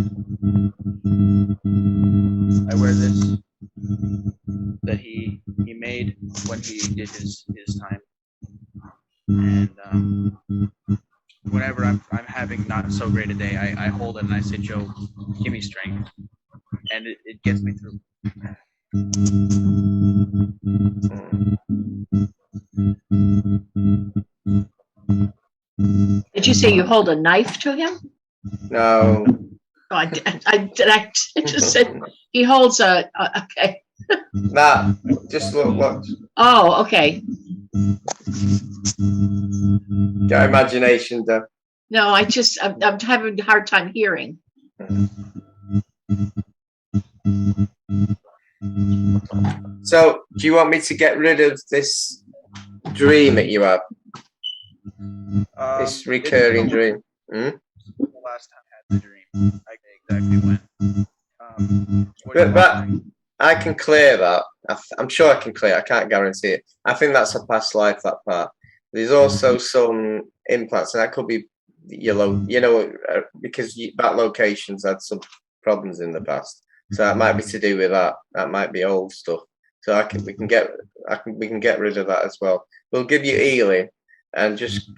I wear this that he made when he did his time, and whenever I'm having not so great a day, I hold it and I say, Joe, give me strength, and it gets me through. Did you say you hold a knife to him? No. Oh, I just said he holds a okay. Nah, just look. Oh, okay. Got imagination, Deb. No, I'm having a hard time hearing. So, do you want me to get rid of this dream that you have? This recurring dream. The last time I had the dream, I exactly when. But I can clear that. I'm sure I can clear it. I can't guarantee it. I think that's a past life, that part. There's also some implants, and that could be because that location's had some problems in the past. So that might be to do with that. That might be old stuff. So we can get rid of that as well. We'll give you healing, and just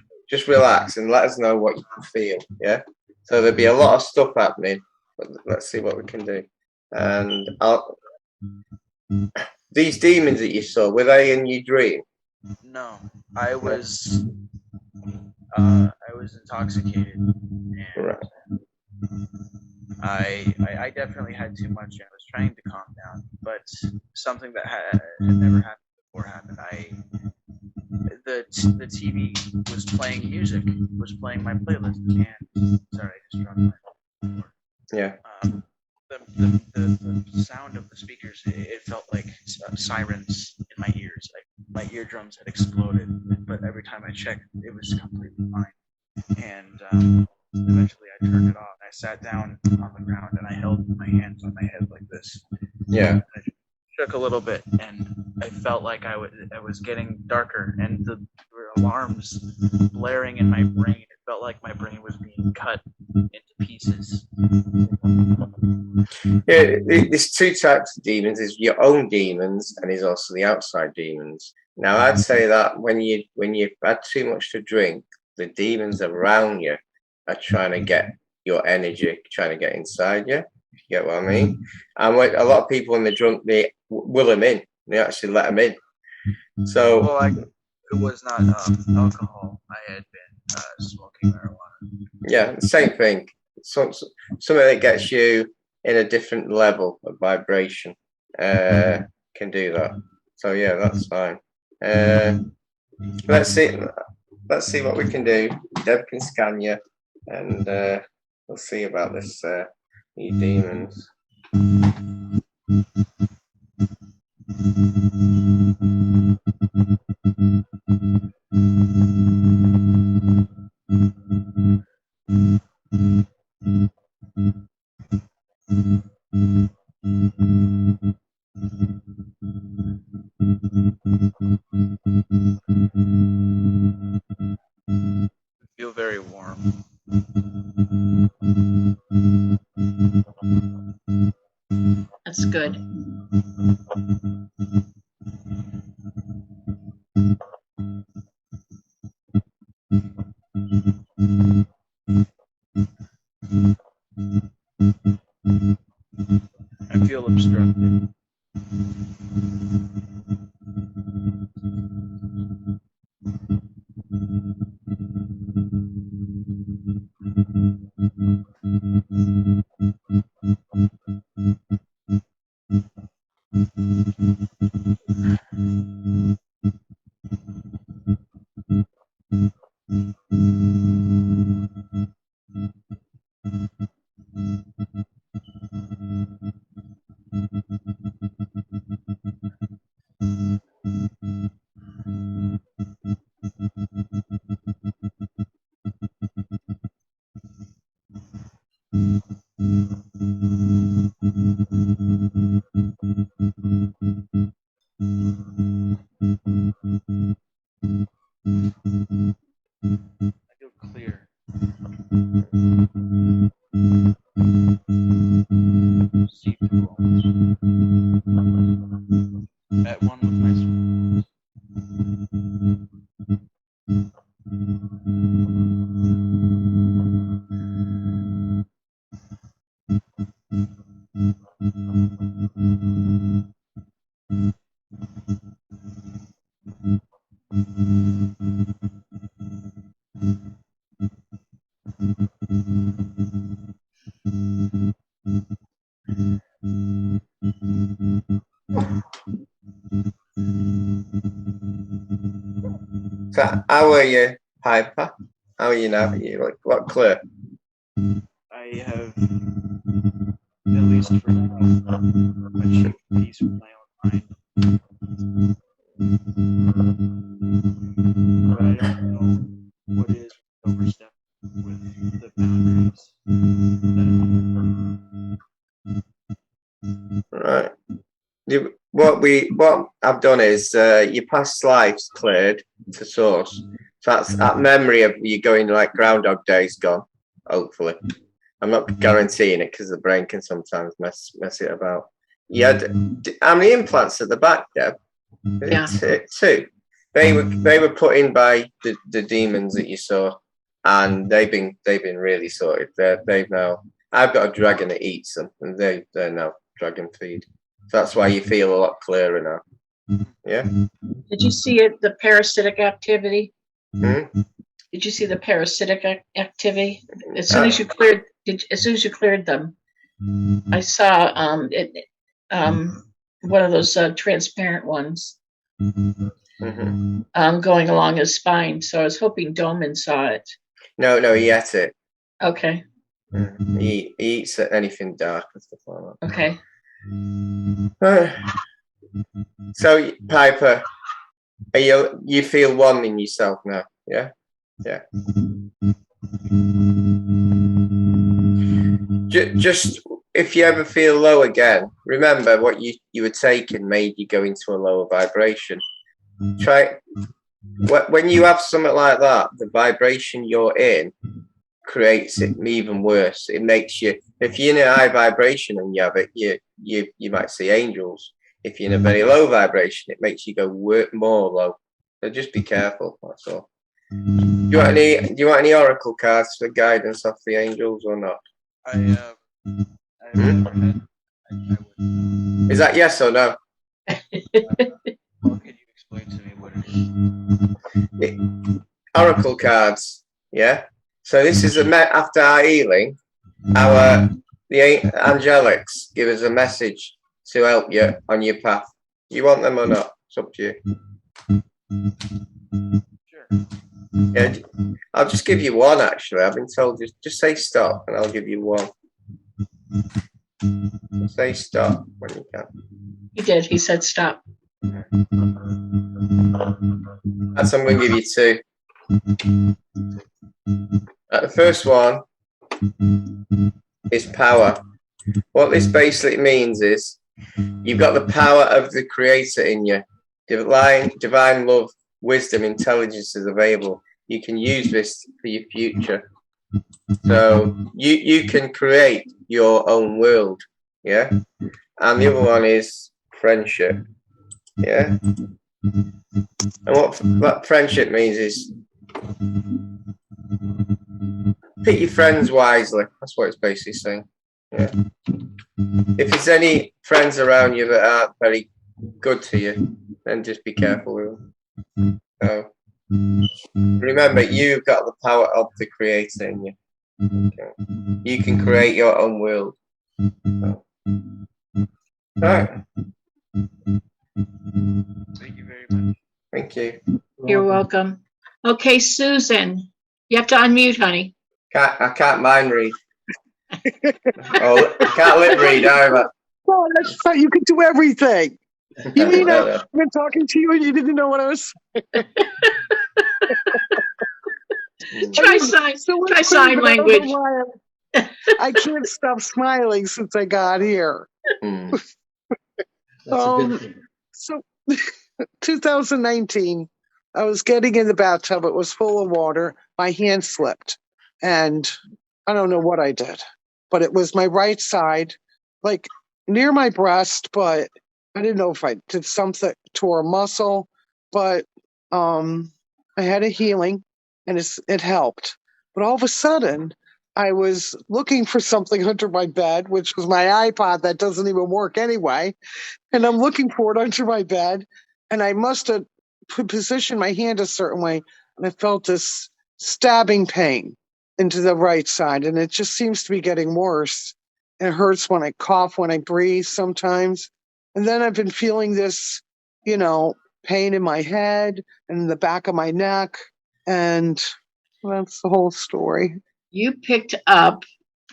relax and let us know what you can feel. Yeah. So there'll be a lot of stuff happening, but let's see what we can do. And these demons that you saw, were they in your dream? No, I was intoxicated, and Right. I definitely had too much, and I was trying to calm down, but something that had never happened before happened. The TV was playing music, was playing my playlist, and sorry, I just dropped my. Yeah. The sound of the speakers, it felt like sirens in my ears. My eardrums had exploded, but every time I checked, it was completely fine. And eventually I turned it off. I sat down on the ground and I held my hands on my head like this. Yeah. I shook a little bit, and I felt like I was getting darker, and there were alarms blaring in my brain. It felt like my brain was being cut into pieces. Yeah, there's two types of demons. There's your own demons, and there's also the outside demons. Now, I'd say that when you've had too much to drink, the demons around you are trying to get your energy, trying to get inside you. If you get what I mean? And when a lot of people, when they're drunk, they will them in. They actually let them in. So, Well, it was not alcohol. I had been smoking marijuana. Yeah, same thing. Something that gets you in a different level of vibration can do that. So yeah, that's fine. Let's see what we can do. Deb can scan you, and we'll see about this new demons. I feel very warm. That's good. I feel obstructed. I feel clear. See through walls. At one with my surroundings. So how are you, Piper? How are you now? You look clear. I have, at least for now, achieved peace with my own mind. But I don't know what is overstepping with the boundaries. Right. What I've done is your past lives cleared to source. So that's that memory of you going like Groundhog Day's gone. Hopefully, I'm not guaranteeing it because the brain can sometimes mess it about. You had how many implants at the back, Deb? Yeah. Two. They were put in by the demons that you saw, and they've been really sorted. They've now. I've got a dragon that eats them, and they're now dragon feed. So that's why you feel a lot clearer now. Yeah. Did you see it? The parasitic activity. Hmm? Did you see the parasitic activity? As soon as you cleared them, I saw one of those transparent ones Mm-hmm. going along his spine. So I was hoping Doman saw it. No, he ate it. Okay. He eats anything dark and stuff like that. Okay. So, Piper, you feel one in yourself now? Yeah. Just if you ever feel low again, remember what you were taking made you go into a lower vibration. Try when you have something like that, the vibration you're in creates it even worse. It makes you, if you're in a high vibration and you have it, you might see angels. If you're in a very low vibration, it makes you go more low. So just be careful. That's all. Do you want any oracle cards for guidance off the angels or not? I've never had. I would. Is that yes or no? Well, can you explain to me what it is? Oracle cards Yeah. So this is after our healing, the angelics give us a message to help you on your path. You want them or not? It's up to you. Sure. Yeah, I'll just give you one. Actually, I've been told just say stop, and I'll give you one. Say stop when you can. He did. He said stop. That's I'm going to give you two. The first one is power. What this basically means is you've got the power of the Creator in you. Divine love, wisdom, intelligence is available. You can use this for your future. So you can create your own world. Yeah. And the other one is friendship. Yeah. And what friendship means is pick your friends wisely. That's what it's basically saying. Yeah. If there's any friends around you that aren't very good to you, then just be careful with them. So remember, you've got the power of the Creator in you. Okay. You can create your own world. So. Right. Thank you very much. Thank you. You're welcome. Okay, Susan, you have to unmute, honey. I can't mind read. Oh, I can't lip read either. Oh, I thought you could do everything. You mean I've been talking to you and you didn't know what I was saying? Try sign language. I can't stop smiling since I got here. That's a good thing. So 2019, I was getting in the bathtub. It was full of water. My hand slipped. And I don't know what I did, but it was my right side, like near my breast, but I didn't know if I did something, tore a muscle, but I had a healing and it helped. But all of a sudden, I was looking for something under my bed, which was my iPod that doesn't even work anyway. And I'm looking for it under my bed. And I must have positioned my hand a certain way. And I felt this stabbing pain into the right side. And it just seems to be getting worse. It hurts when I cough, when I breathe sometimes. And then I've been feeling this, pain in my head and in the back of my neck. And that's the whole story. You picked up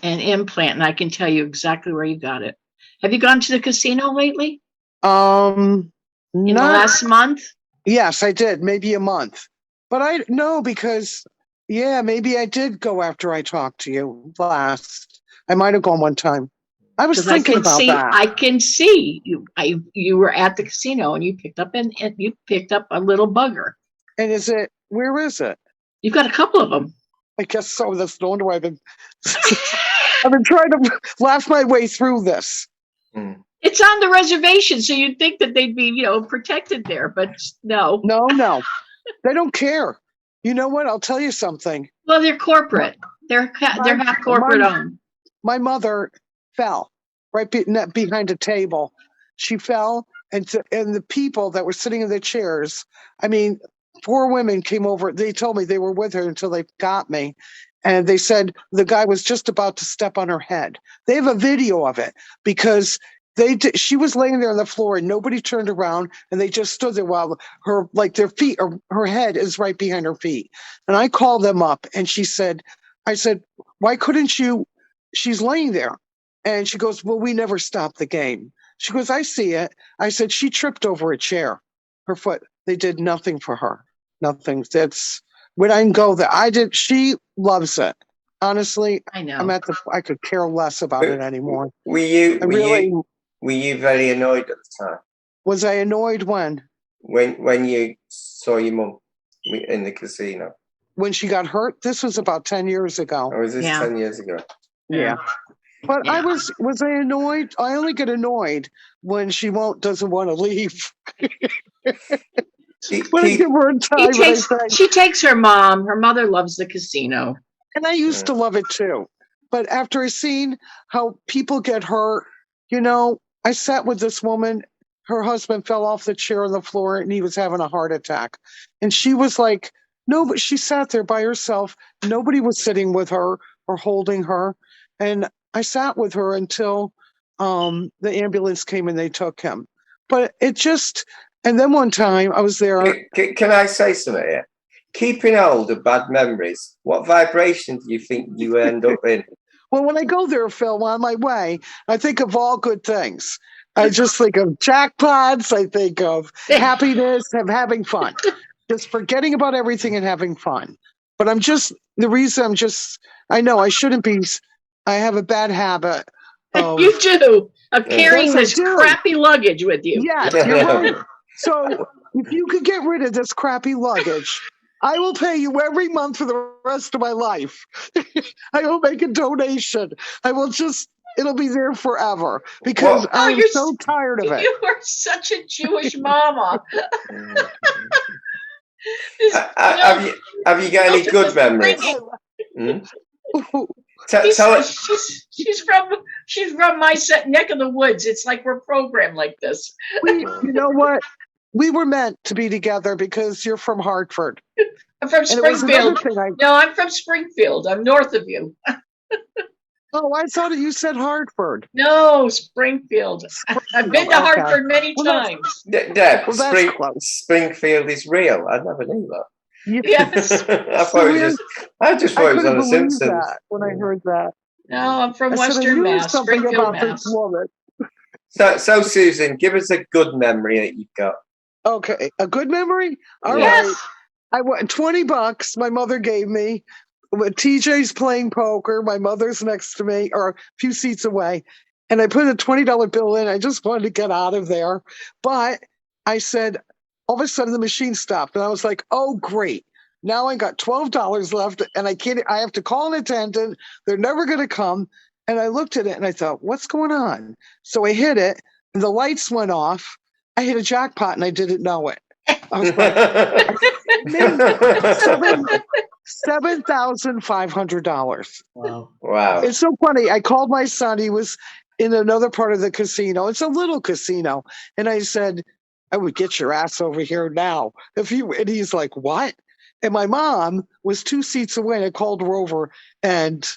an implant, and I can tell you exactly where you got it. Have you gone to the casino lately? In the last month? Yes, I did. Maybe a month. But because maybe I did go after I talked to you last. I might have gone one time. I was thinking about that. I can see you. You were at the casino and you picked up a little bugger. And where is it? You've got a couple of them. I guess so. That's no wonder I've been trying to laugh my way through this. It's on the reservation, so you'd think that they'd be, protected there, but no. No. They don't care. You know what? I'll tell you something. Well, they're corporate. They're half corporate owned. My mother fell right behind a table. She fell, and the people that were sitting in the chairs, 4 women came over. They told me they were with her until they got me. And they said the guy was just about to step on her head. They have a video of it because she was laying there on the floor and nobody turned around and they just stood there while their feet or her head is right behind her feet. And I called them up and I said, why couldn't you? She's laying there. And she goes, well, we never stopped the game. She goes, I see it. I said, she tripped over a chair, her foot. They did nothing for her. Nothing. That's when I can go there. She loves it. Honestly, I know. I could care less about it anymore. Were you very annoyed at the time? Was I annoyed when? When you saw your mum in the casino. When she got hurt? This was about 10 years ago. Or was this 10 years ago? Yeah. But I was I annoyed? I only get annoyed when she doesn't want to leave. I give her a time. She takes her mom. Her mother loves the casino. And I used to love it too. But after I seen how people get hurt, I sat with this woman. Her husband fell off the chair on the floor and he was having a heart attack. And she was like No, but she sat there by herself. Nobody was sitting with her or holding her. And I sat with her until the ambulance came and they took him. But it just, and then one time I was there. Can I say something here? Keeping hold of bad memories, what vibration do you think you end up in? Well, when I go there, Phil, on my way, I think of all good things. I just think of jackpots. I think of happiness, of having fun, just forgetting about everything and having fun. But I know I shouldn't be, I have a bad habit of. You do, of carrying Yes, I this do. crappy luggage with you. Yeah, you're right. So if you could get rid of this crappy luggage, I will pay you every month for the rest of my life. I will make a donation. It'll be there forever because I'm so tired of it. You are such a Jewish mama. Have you got any good memories? She's from my neck of the woods. It's like we're programmed like this. You know what? We were meant to be together because you're from Hartford. I'm from Springfield. No, I'm from Springfield. I'm north of you. Oh, I thought you said Hartford. No, Springfield. I've been to Hartford many times. Deb, Springfield is real. I never knew that. Yes. I just thought it was on The Simpsons. That when I heard that. No, I'm from Western Mass, Springfield, Mass. So, Susan, give us a good memory that you've got. Okay, a good memory? All right. I went $20 my mother gave me. TJ's playing poker. My mother's next to me, or a few seats away. And I put a $20 bill in. I just wanted to get out of there. But I said, all of a sudden the machine stopped. And I was like, oh, great. Now I got $12 left. And I have to call an attendant. They're never going to come. And I looked at it and I thought, what's going on? So I hit it and the lights went off. I hit a jackpot and I didn't know it. I was like, $7,500. Wow. It's so funny. I called my son. He was in another part of the casino. It's a little casino. And I said, I would get your ass over here now. And he's like, what? And my mom was 2 seats away and I called her over. And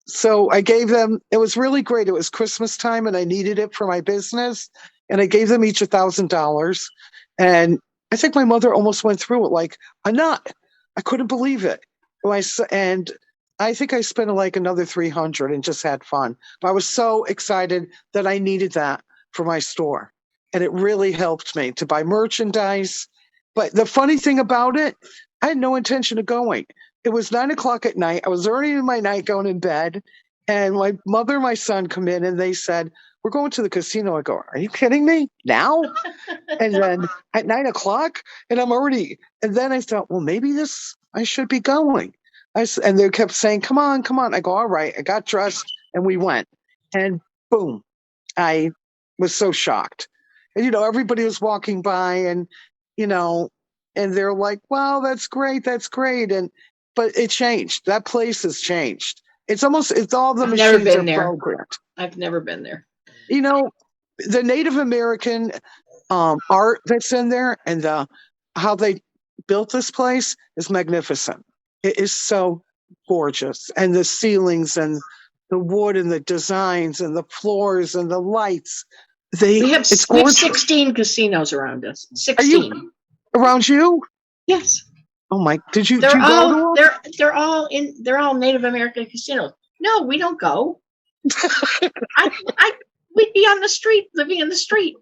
so I gave them, it was really great. It was Christmas time and I needed it for my business. And I gave them each $1,000. And I think my mother almost went through it like a nut. I couldn't believe it. And I think I spent like another $300 and just had fun. But I was so excited that I needed that for my store. And it really helped me to buy merchandise. But the funny thing about it, I had no intention of going. It was 9:00 at night. I was already in my nightgown in bed. And my mother and my son come in and they said, we're going to the casino. I go, are you kidding me? Now? And then at 9:00 and and then I thought, well, maybe I should be going. And they kept saying, come on, come on. I go, all right. I got dressed and we went. And boom, I was so shocked. And, everybody was walking by and, and they're like, wow, that's great. That's great. But it changed. That place has changed. It's all the machines are programmed. I've never been there. The Native American art that's in there and how they built this place is magnificent. It is so gorgeous. And the ceilings and the wood and the designs and the floors and the lights. We have 16 casinos around us. 16. Around you? Yes. Oh my! Did you? They're go to them? They're all Native American casinos. No, we don't go. We'd be on the street, living in the street.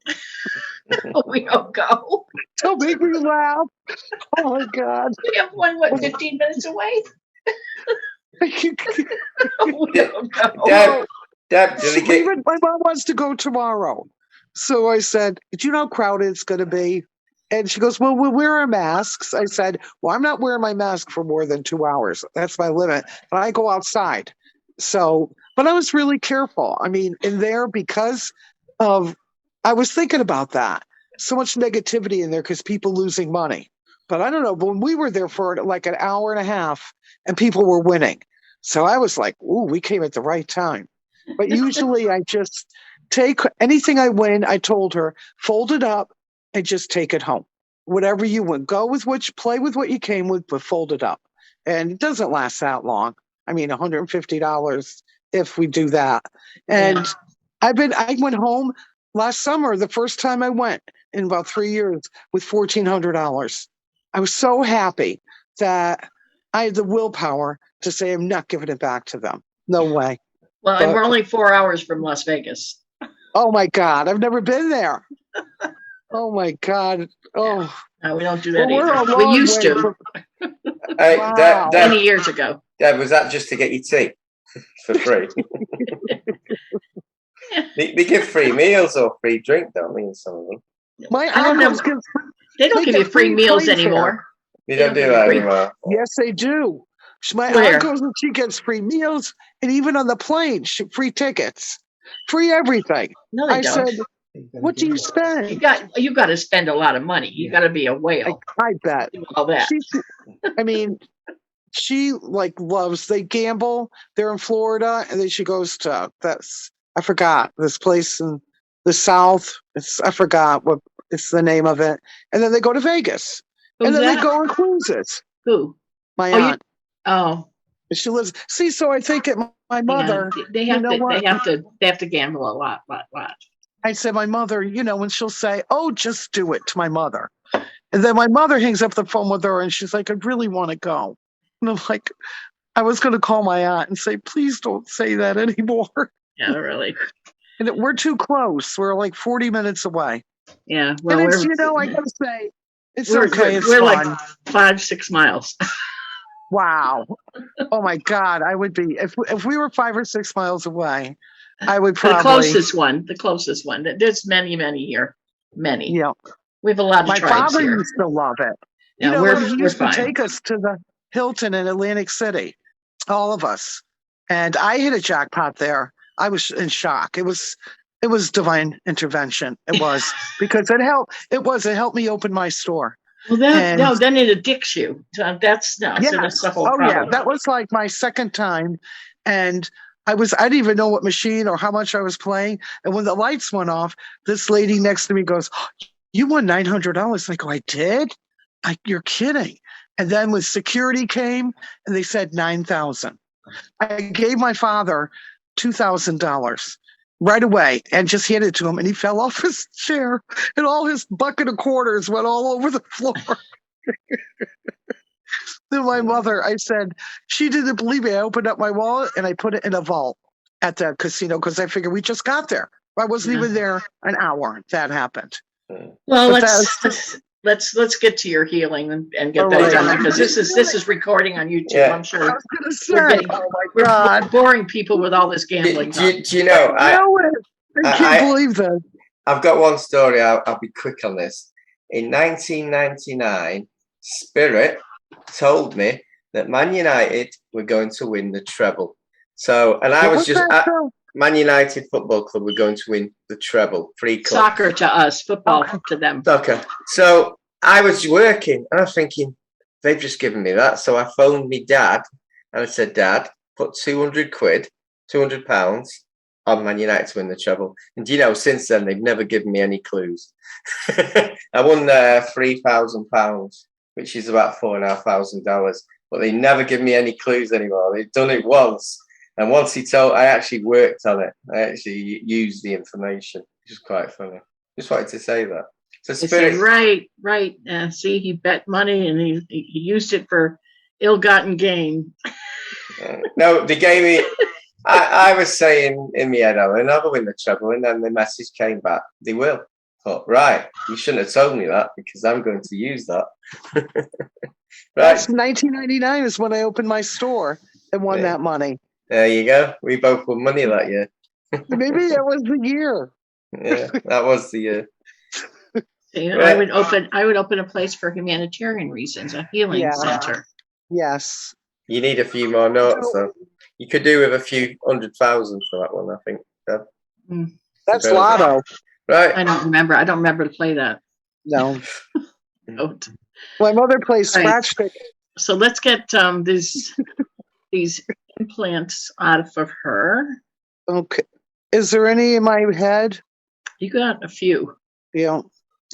We don't go. Don't make me laugh. Oh my God. We have one, 15 minutes away? We don't go. Deb, my mom wants to go tomorrow. So I said, do you know how crowded it's going to be? And she goes, well, we'll wear our masks. I said, well, I'm not wearing my mask for more than 2 hours. That's my limit. But I go outside. But I was really careful. I mean, in there because I was thinking about that. So much negativity in there because people losing money. But I don't know, but when we were there for like an hour and a half and people were winning. So I was like, ooh, we came at the right time. But usually I just take anything I win, I told her, fold it up and just take it home. whatever you want. Go with play with what you came with, but fold it up. And it doesn't last that long. I mean, $150 if we do that. And I went home last summer, the first time I went in about 3 years, with $1,400. I was so happy that I had the willpower to say, I'm not giving it back to them. No way. Well, and we're only 4 hours from Las Vegas. Oh my God, I've never been there. Oh my God. Oh. No, we don't do that Well, we're a either. long We used way to from- Hey, Wow. many years ago. Deb, was that just to get you tea for free? They give free meals or free drink, don't they? In some of them. My I don't know. uncles give They don't they give get you free meals plane fare. anymore. They They don't don't do give that free- anymore. Yes, they do. My Where? aunt goes and she gets free meals, and even on the plane, free tickets, free everything. No, they I don't. said, "What do you You spend?" got to spend a lot of money. You got to be a whale. I bet. Do all that. I mean, she like loves. They gamble. They're in Florida, and then she goes to I forgot this place in the South. I forgot what it's the name of it. And then they go to Vegas, Who's and then that? they go on cruises. Who? My Oh, aunt. Oh, She lives. See, so I think my mother. yeah. They you have know to. what? They have to gamble a lot. I said, my mother, when she'll say, "Oh, just do it," to my mother. And then my mother hangs up the phone with her and she's like, "I really want to go." And I'm like, I was going to call my aunt and say, "Please don't say that anymore." Yeah, really. And we're too close. We're like 40 minutes away. Yeah. Well, And it's, we're I got to say, it's we're, okay. It's we're fun. like 5-6 miles. Wow. Oh my God. I would be, if we were 5 or 6 miles away, I would probably. The closest one. There's many here. Many. Yeah. We have a lot of My tribes father here. used to love it. Yeah, He used to take us to the Hilton in Atlantic City, all of us. And I hit a jackpot there. I was in shock. It was divine intervention. It was because it helped me open my store. Well, then it addicts you. So that's the whole problem. Yeah, that was like my second time, and I didn't even know what machine or how much I was playing. And when the lights went off, this lady next to me goes, "You won $900." I go, "I did? You're kidding." And then when security came and they said 9,000, I gave my father $2,000 right away and just handed it to him, and he fell off his chair, and all his bucket of quarters went all over the floor. Then my mother, I said, she didn't believe me. I opened up my wallet and I put it in a vault at the casino because I figured we just got there. I wasn't even there an hour. That happened. Well, let's get to your healing and get that done, because this is recording on YouTube. Yeah. I'm sure I was going to say, we're boring people with all this gambling. Do you know? I can't believe that. I've got one story. I'll be quick on this. In 1999, Spirit told me that Man United were going to win the treble. So, and I was just Man United Football Club were going to win the treble. Free club. Soccer to us, football to them. Soccer. So I was working and I was thinking, they've just given me that. So I phoned me dad and I said, "Dad, put £200 on Man United to win the treble." And since then they've never given me any clues. I won £3,000, which is about $4,500, but they never give me any clues anymore. They've done it once, and once I actually worked on it. I actually used the information, which is quite funny. Just wanted to say that. So Spirit, right. See, he bet money and he used it for ill-gotten gain. No, they gave me. I was saying in my head, I'll never win the treble, and then the message came back, they will. I thought, right, you shouldn't have told me that because I'm going to use that. That's 1999 is when I opened my store and won that money. There you go. We both won money that year. Maybe that was the year. Yeah, that was the year. I would open a place for humanitarian reasons, a healing center. Yes. You need a few more notes, though. You could do with a few 100,000 for that one, I think. That's Lotto. Right. I don't remember to play that. No. Note. My mother plays scratch ticket. So let's get these implants out of her. Okay. Is there any in my head? You got a few. Yeah.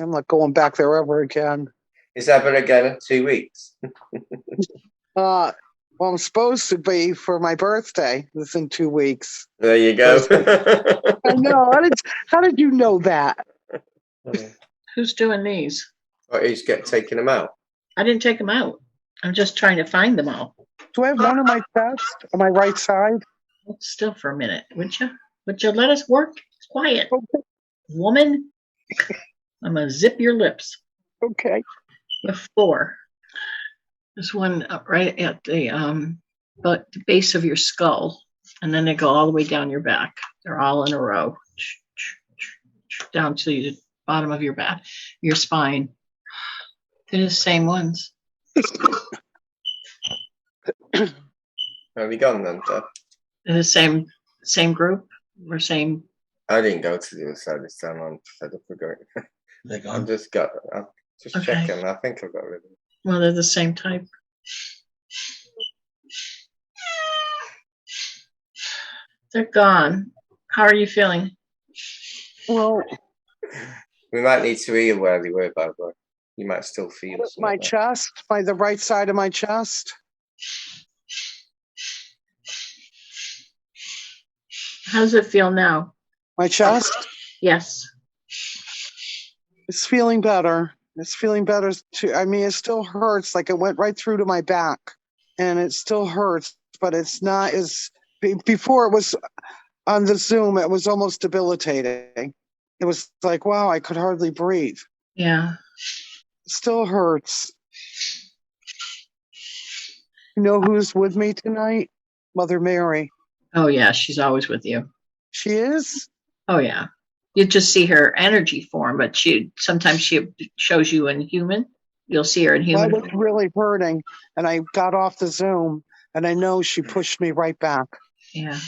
I'm not going back there ever again. Is ever again in 2 weeks? Well, I'm supposed to be for my birthday. It's in 2 weeks. There you go. I know. How did you know that? Who's doing these? Or he's taking them out. I didn't take them out. I'm just trying to find them all. Do I have one on my chest, on my right side? Hold still for a minute, would you? Would you let us work? It's quiet. Okay. Woman, I'm going to zip your lips. Okay. You have 4. There's one up right at the base of your skull, and then they go all the way down your back. They're all in a row, down to the bottom of your back, your spine. They're the same ones. Have you gone then, Deb? They're the same group or same. I didn't go to the other side this time. I'm fed up with going. I'm just Okay. checking. I think I've got rid of them. Well, they're the same type. They're gone. How are you feeling? Well, we might need to heal where they were, by the way. You might still feel my chest, by the right side of my chest. How does it feel now? My chest? Yes. It's feeling better. It's feeling better too. I mean, it still hurts. Like it went right through to my back, and it still hurts. But it's not as before. It was on the Zoom. It was almost debilitating. It was like, wow, I could hardly breathe. Yeah. It still hurts. You know who's with me tonight? Mother Mary. Oh yeah, she's always with you. She is? Oh yeah. You just see her energy form, but sometimes she shows you in human. You'll see her in human. I was really hurting, and I got off the Zoom, and I know she pushed me right back. Yeah.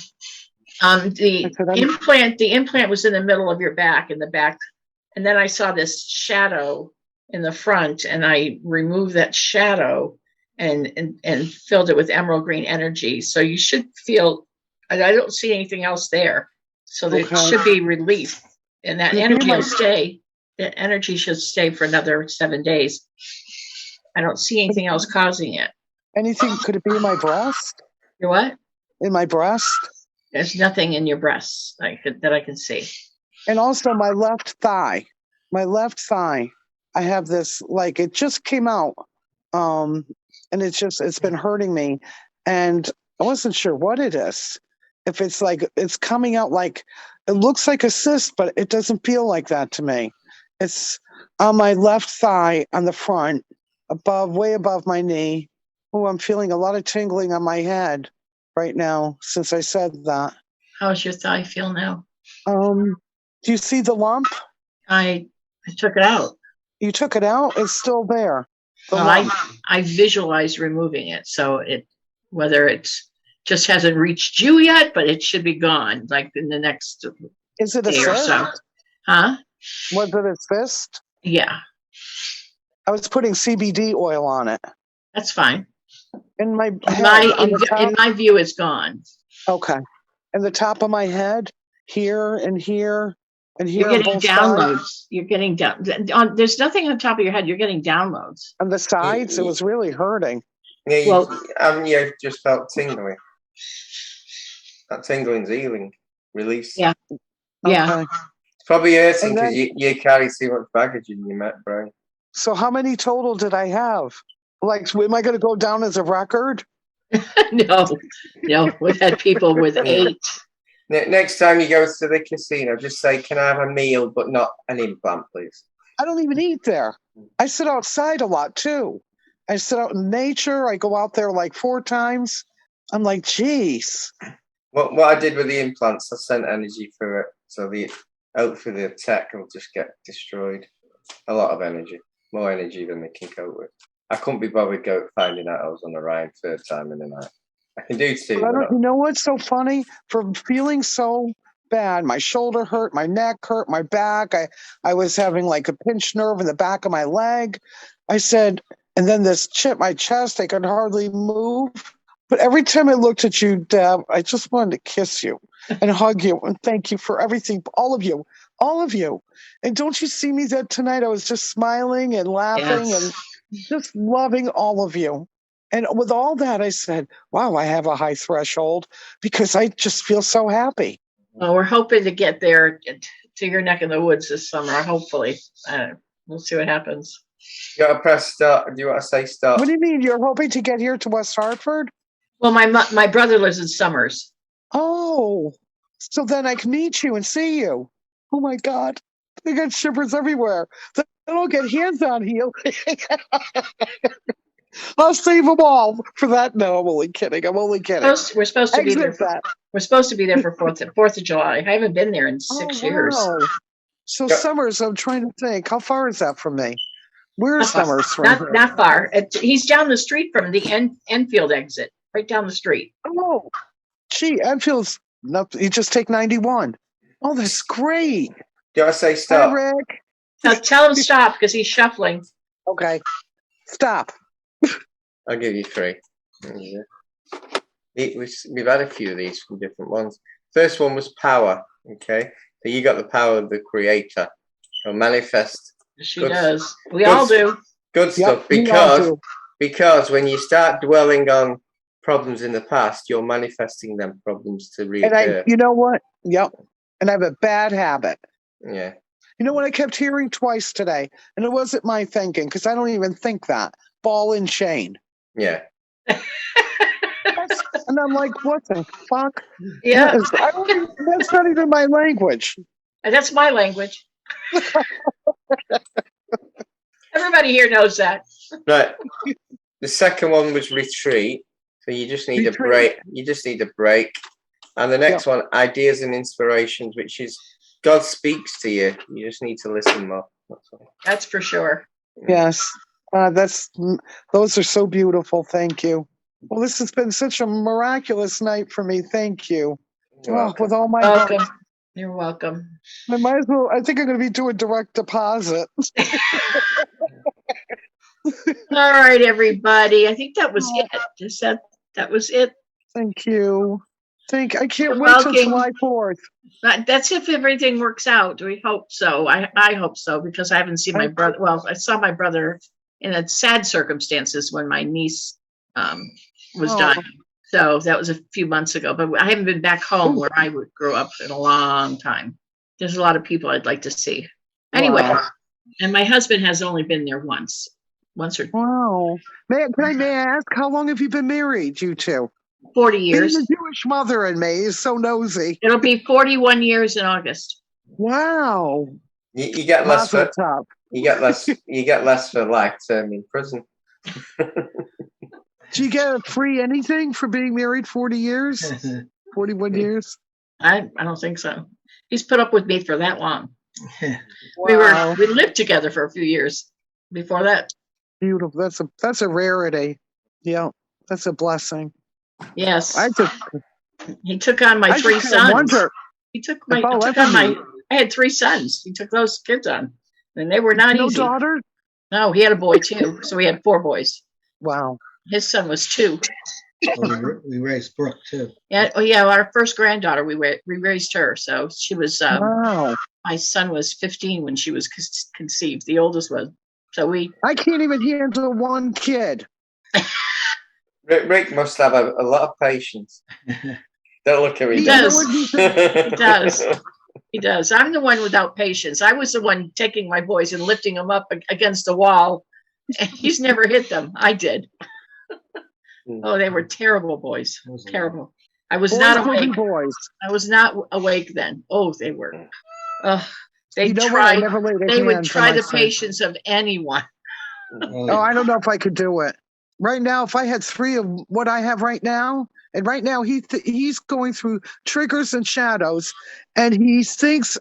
The implant was in the middle of your back, in the back, and then I saw this shadow in the front, and I removed that shadow and filled it with emerald green energy. So you should feel. I don't see anything else there, so there should be relief, and that energy will stay. That energy should stay for another 7 days. I don't see anything else causing it. Anything? Could it be in my breast? Your what? In my breast? There's nothing in your breasts that I can see. And also my left thigh. My left thigh. I have this, like, it just came out. And it's been hurting me. And I wasn't sure what it is. If it's like, it's coming out like, it looks like a cyst, but it doesn't feel like that to me. It's on my left thigh on the front, way above my knee. Oh, I'm feeling a lot of tingling on my head right now since I said that. How's your thigh feel now? Do you see the lump? I took it out. You took it out? It's still there. Well, I visualized removing it, so whether it's just hasn't reached you yet, but it should be gone, like in the next Is it a day or cyst? so. Huh? Was it a cyst? Yeah. I was putting CBD oil on it. That's fine. In my in my view, it's gone. Okay. And the top of my head, here and here and here. You're getting downloads. You're getting down. There's nothing on top of your head. You're getting downloads. On the sides, it was really hurting. Yeah, you just felt tingling. That tingling's healing, release. Yeah. Yeah. Okay. It's probably hurting because you carry too much baggage in your brain. So how many total did I have? Like, am I going to go down as a record? No, we've had people with 8. Next time you go to the casino, just say, "Can I have a meal, but not an implant, please?" I don't even eat there. I sit outside a lot too. I sit out in nature. I go out there like 4 times. I'm like, geez. What I did with the implants, I sent energy for it, so hopefully the tech will just get destroyed. A lot of energy, more energy than they can cope with. I couldn't be bothered finding out I was on the Ryan 3rd time in the night. I can do 2. You know what's so funny? From feeling so bad, my shoulder hurt, my neck hurt, my back. I was having like a pinched nerve in the back of my leg. I said, and then this my chest, I could hardly move. But every time I looked at you, Deb, I just wanted to kiss you and hug you and thank you for everything, all of you. And don't you see me that tonight? I was just smiling and laughing, and just loving all of you. And with all that, I said, wow, I have a high threshold because I just feel so happy. Well, we're hoping to get there to your neck of the woods this summer, hopefully. We'll see what happens. You gotta press start. Do you want to say start? What do you mean? You're hoping to get here to West Hartford? Well, my brother lives in Summers. Oh, so then I can meet you and see you. Oh my God. I got shivers everywhere. I don't get hands-on healing. I'll save them all for that. No, I'm only kidding. We're supposed to be there. We're supposed to be there for 4th of July. I haven't been there in 6 years. Wow. So Summers, I'm trying to think. How far is that from me? Where's Not Summers from Not here? not far. He's down the street from the Enfield exit, right down the street. Oh, gee, Enfield's. No, you just take 91. Oh, that's great. Do you want to say Hi, start? Rick. Now tell him stop because he's shuffling. Okay, stop. I'll give you 3. Yeah. We've had a few of these from different ones. First one was power. Okay, so you got the power of the creator. So manifest. She does. We all do. Good stuff. Because when you start dwelling on problems in the past, you're manifesting them problems to reoccur. And you know what? Yep. And I have a bad habit. Yeah. You know what I kept hearing twice today? And it wasn't my thinking, because I don't even think that. Ball and chain. Yeah. And I'm like, what the fuck? Yeah. That's not even my language. That's my language. Everybody here knows that. Right. The second one was retreat. So you just need a break. You just need a break. And the next one, ideas and inspirations, which is God speaks to you. You just need to listen more. That's for sure. Yes. Those are so beautiful. Thank you. Well, this has been such a miraculous night for me. Thank you. With all my welcome. heart. You're welcome. I might as well. I think I'm going to be doing direct deposit. All right, everybody. I think that was it. That was it. Thank you. I can't You're wait till welcome. July 4th. That's if everything works out. We hope so. I hope so because I haven't seen my brother. Well, I saw my brother in a sad circumstances when my niece was dying. So that was a few months ago. But I haven't been back home where I grew up in a long time. There's a lot of people I'd like to see. Anyway, and my husband has only been there once or. Wow. May I ask, how long have you been married, you two? 40 years. The Jewish mother in me is so nosy. It'll be 41 years in August. Wow. You get less for you get less for life term in prison. Do you get free anything for being married 40 years? 41 years? I don't think so. He's put up with me for that long. Wow. We lived together for a few years before that. Beautiful. That's a rarity. Yeah, that's a blessing. Yes. He took on my 3 sons. I had 3 sons. He took those kids on. And they were not easy. No daughters? No, he had a boy too. So we had 4 boys. Wow. His son was 2. We raised Brooke too. Yeah. Oh yeah. Our first granddaughter, we raised her. So she was, my son was 15 when she was conceived. The oldest was. So I can't even handle 1 kid. Rick must have a lot of patience. Don't look at me. He does. He does. He does. I'm the one without patience. I was the one taking my boys and lifting them up against the wall. And he's never hit them. I did. Oh, they were terrible boys. Terrible. I was not awake. I was not awake then. Oh, they were. They would try the patience of anyone. Oh, I don't know if I could do it. Right now, if I had 3 of what I have right now, and right now he's going through triggers and shadows, and he thinks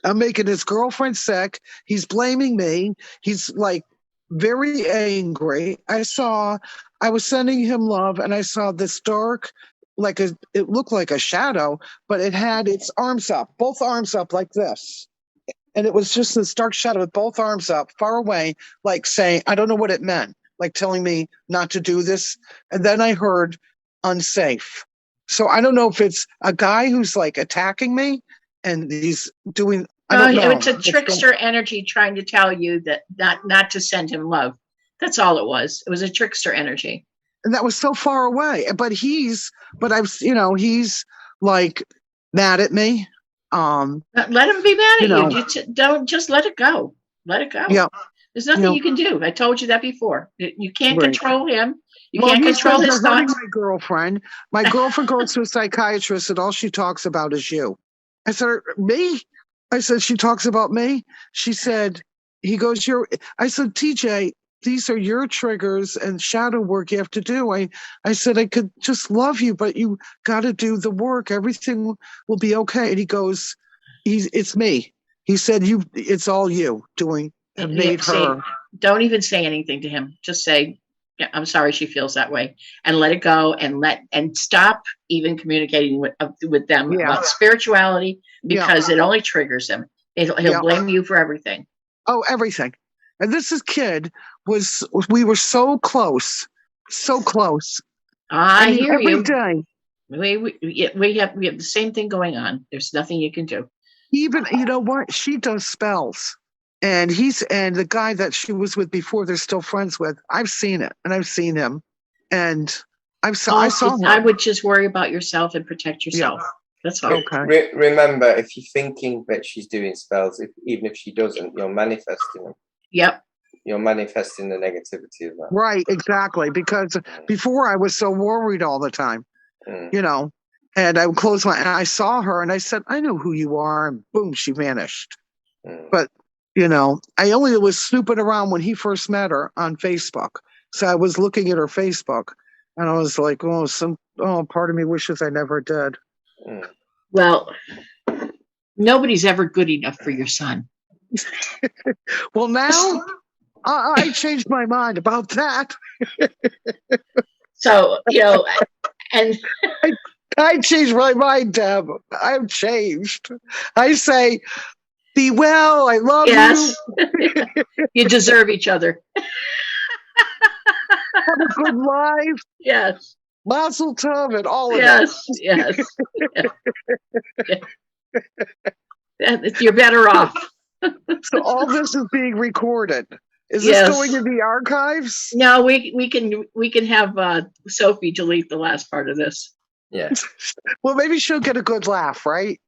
I'm making his girlfriend sick. He's blaming me. He's like very angry. I was sending him love, and I saw this dark, it looked like a shadow, but it had its arms up, both arms up like this. And it was just this dark shadow with both arms up, far away, like saying, I don't know what it meant. Like telling me not to do this. And then I heard unsafe. So I don't know if it's a guy who's like attacking me and he's doing, I don't know. It's a trickster energy trying to tell you that not to send him love. That's all it was. It was a trickster energy. And that was so far away. But he's like mad at me. Let him be mad at You know. you. Don't just let it go. Let it go. Yeah. There's nothing Yeah. you can do. I told you that before. You can't Right. control him. You Well, can't he control says his you're hurting thoughts. my girlfriend. My girlfriend goes to a psychiatrist and all she talks about is you. I said, me? I said, she talks about me? She said, he goes, I said, TJ, these are your triggers and shadow work you have to do. I said, I could just love you, but you got to do the work. Everything will be okay. And he goes, it's me. He said, it's all you doing have made her. Don't even say anything to him. Just say, yeah, I'm sorry she feels that way, and let it go, and stop even communicating with them about spirituality, because it only triggers him. He'll blame you for everything. Oh, everything. And this kid we were so close. I hear every you. day. We have the same thing going on. There's nothing you can do. Even, you know what? She does spells. And the guy that she was with before, they're still friends with. I've seen it, and I've seen him. And I saw her. I would just worry about yourself and protect yourself. Yeah. That's all. Okay. Remember, if you're thinking that she's doing spells, even if she doesn't, you're manifesting them. Yep. You're manifesting the negativity of that. Right, exactly. Because before I was so worried all the time, you know, and I would close my eyes. I saw her and I said, I know who you are. And boom, she vanished. But, you know, I only was snooping around when he first met her on Facebook. So I was looking at her Facebook and I was like, part of me wishes I never did. Well, nobody's ever good enough for your son. Well, now I changed my mind about that. So, you know, and I changed my mind, Deb. I've changed. I say, be well. I love you. You deserve each other. Have a good life. Yes. Mazel tov and all of it. Yes. You're better off. So all this is being recorded. Is this going in the archives? No, we can have Sophie delete the last part of this. Yeah. Well, maybe she'll get a good laugh, right?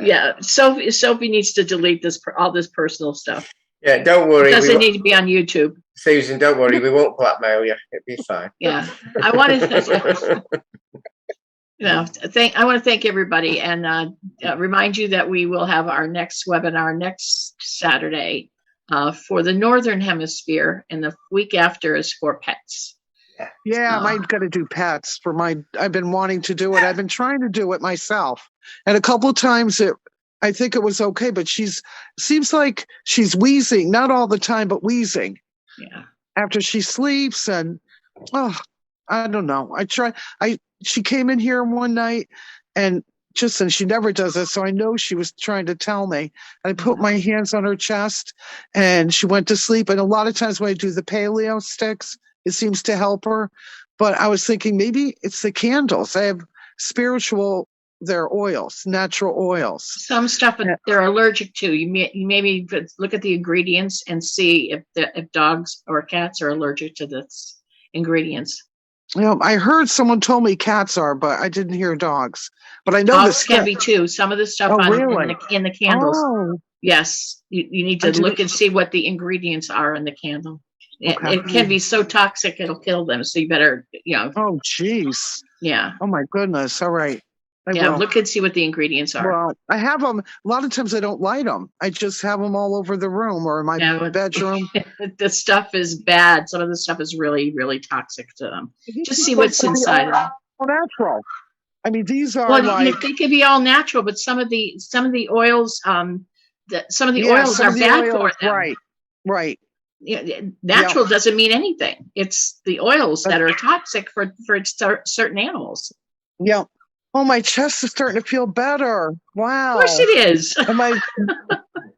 Yeah. Sophie needs to delete all this personal stuff. Yeah, don't worry. It doesn't need to be on YouTube. Susan, don't worry. We won't blackmail you. It'll be fine. Yeah. I want to thank everybody and remind you that we will have our next webinar next Saturday for the Northern Hemisphere, and the week after is for pets. Yeah, I'm going to do pets I've been wanting to do it. I've been trying to do it myself. And a couple of times I think it was okay, but seems like she's wheezing, not all the time, but wheezing. Yeah. After she sleeps and, I don't know. She came in here one night and she never does it. So I know she was trying to tell me. I put my hands on her chest and she went to sleep. And a lot of times when I do the paleo sticks, it seems to help her. But I was thinking maybe it's the candles. I have they're oils, natural oils. Some stuff they're allergic to. You maybe look at the ingredients and see if dogs or cats are allergic to this ingredients. You know, I heard someone told me cats are, but I didn't hear dogs. But I know dogs can be too. Some of the stuff in the candles. Oh. Yes, you need to look and see what the ingredients are in the candle. Okay. It can be so toxic it'll kill them. So you better, Oh, geez. Yeah. Oh my goodness. All right. Look and see what the ingredients are. Well, I have them. A lot of times I don't light them. I just have them all over the room or in my bedroom. The stuff is bad. Some of the stuff is really, really toxic to them. Just see what's inside of them. Natural. I mean, these are they can be all natural, but some of the oils, oils are bad for them. Right. Natural doesn't mean anything. It's the oils that are toxic for certain animals. Yeah. Oh, my chest is starting to feel better. Wow. Of course it is. And my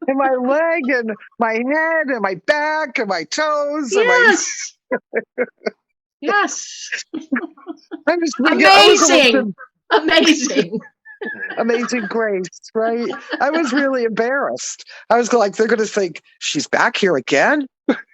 leg and my head and my back and my toes. Yes. Yes. I'm just amazing. Amazing. Amazing grace, right? I was really embarrassed. I was like, they're going to think she's back here again.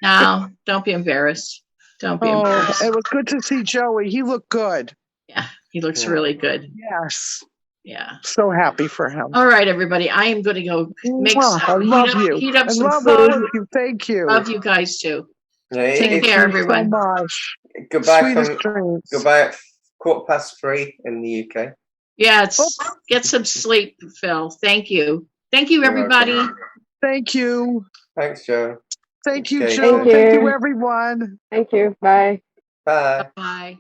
No, don't be embarrassed. Don't be embarrassed. It was good to see Joey. He looked good. Yeah, he looks Yeah. really good. Yes. Yeah. So happy for him. All right, everybody. I am going to go make Mwah, I some, love you. heat up I some love all food. of you. Thank you. Love you guys too. Yeah, Take Thank care, you so everyone. much. Goodbye Sweetest from dreams. goodbye at 3:15 in the UK. Yeah, get some sleep, Phil. Thank you. Thank you, everybody. Thank you. Thanks, Joe. Thank you, Okay, Joe. Thank Thank you, you. everyone. Thank you. Bye. Bye. Bye.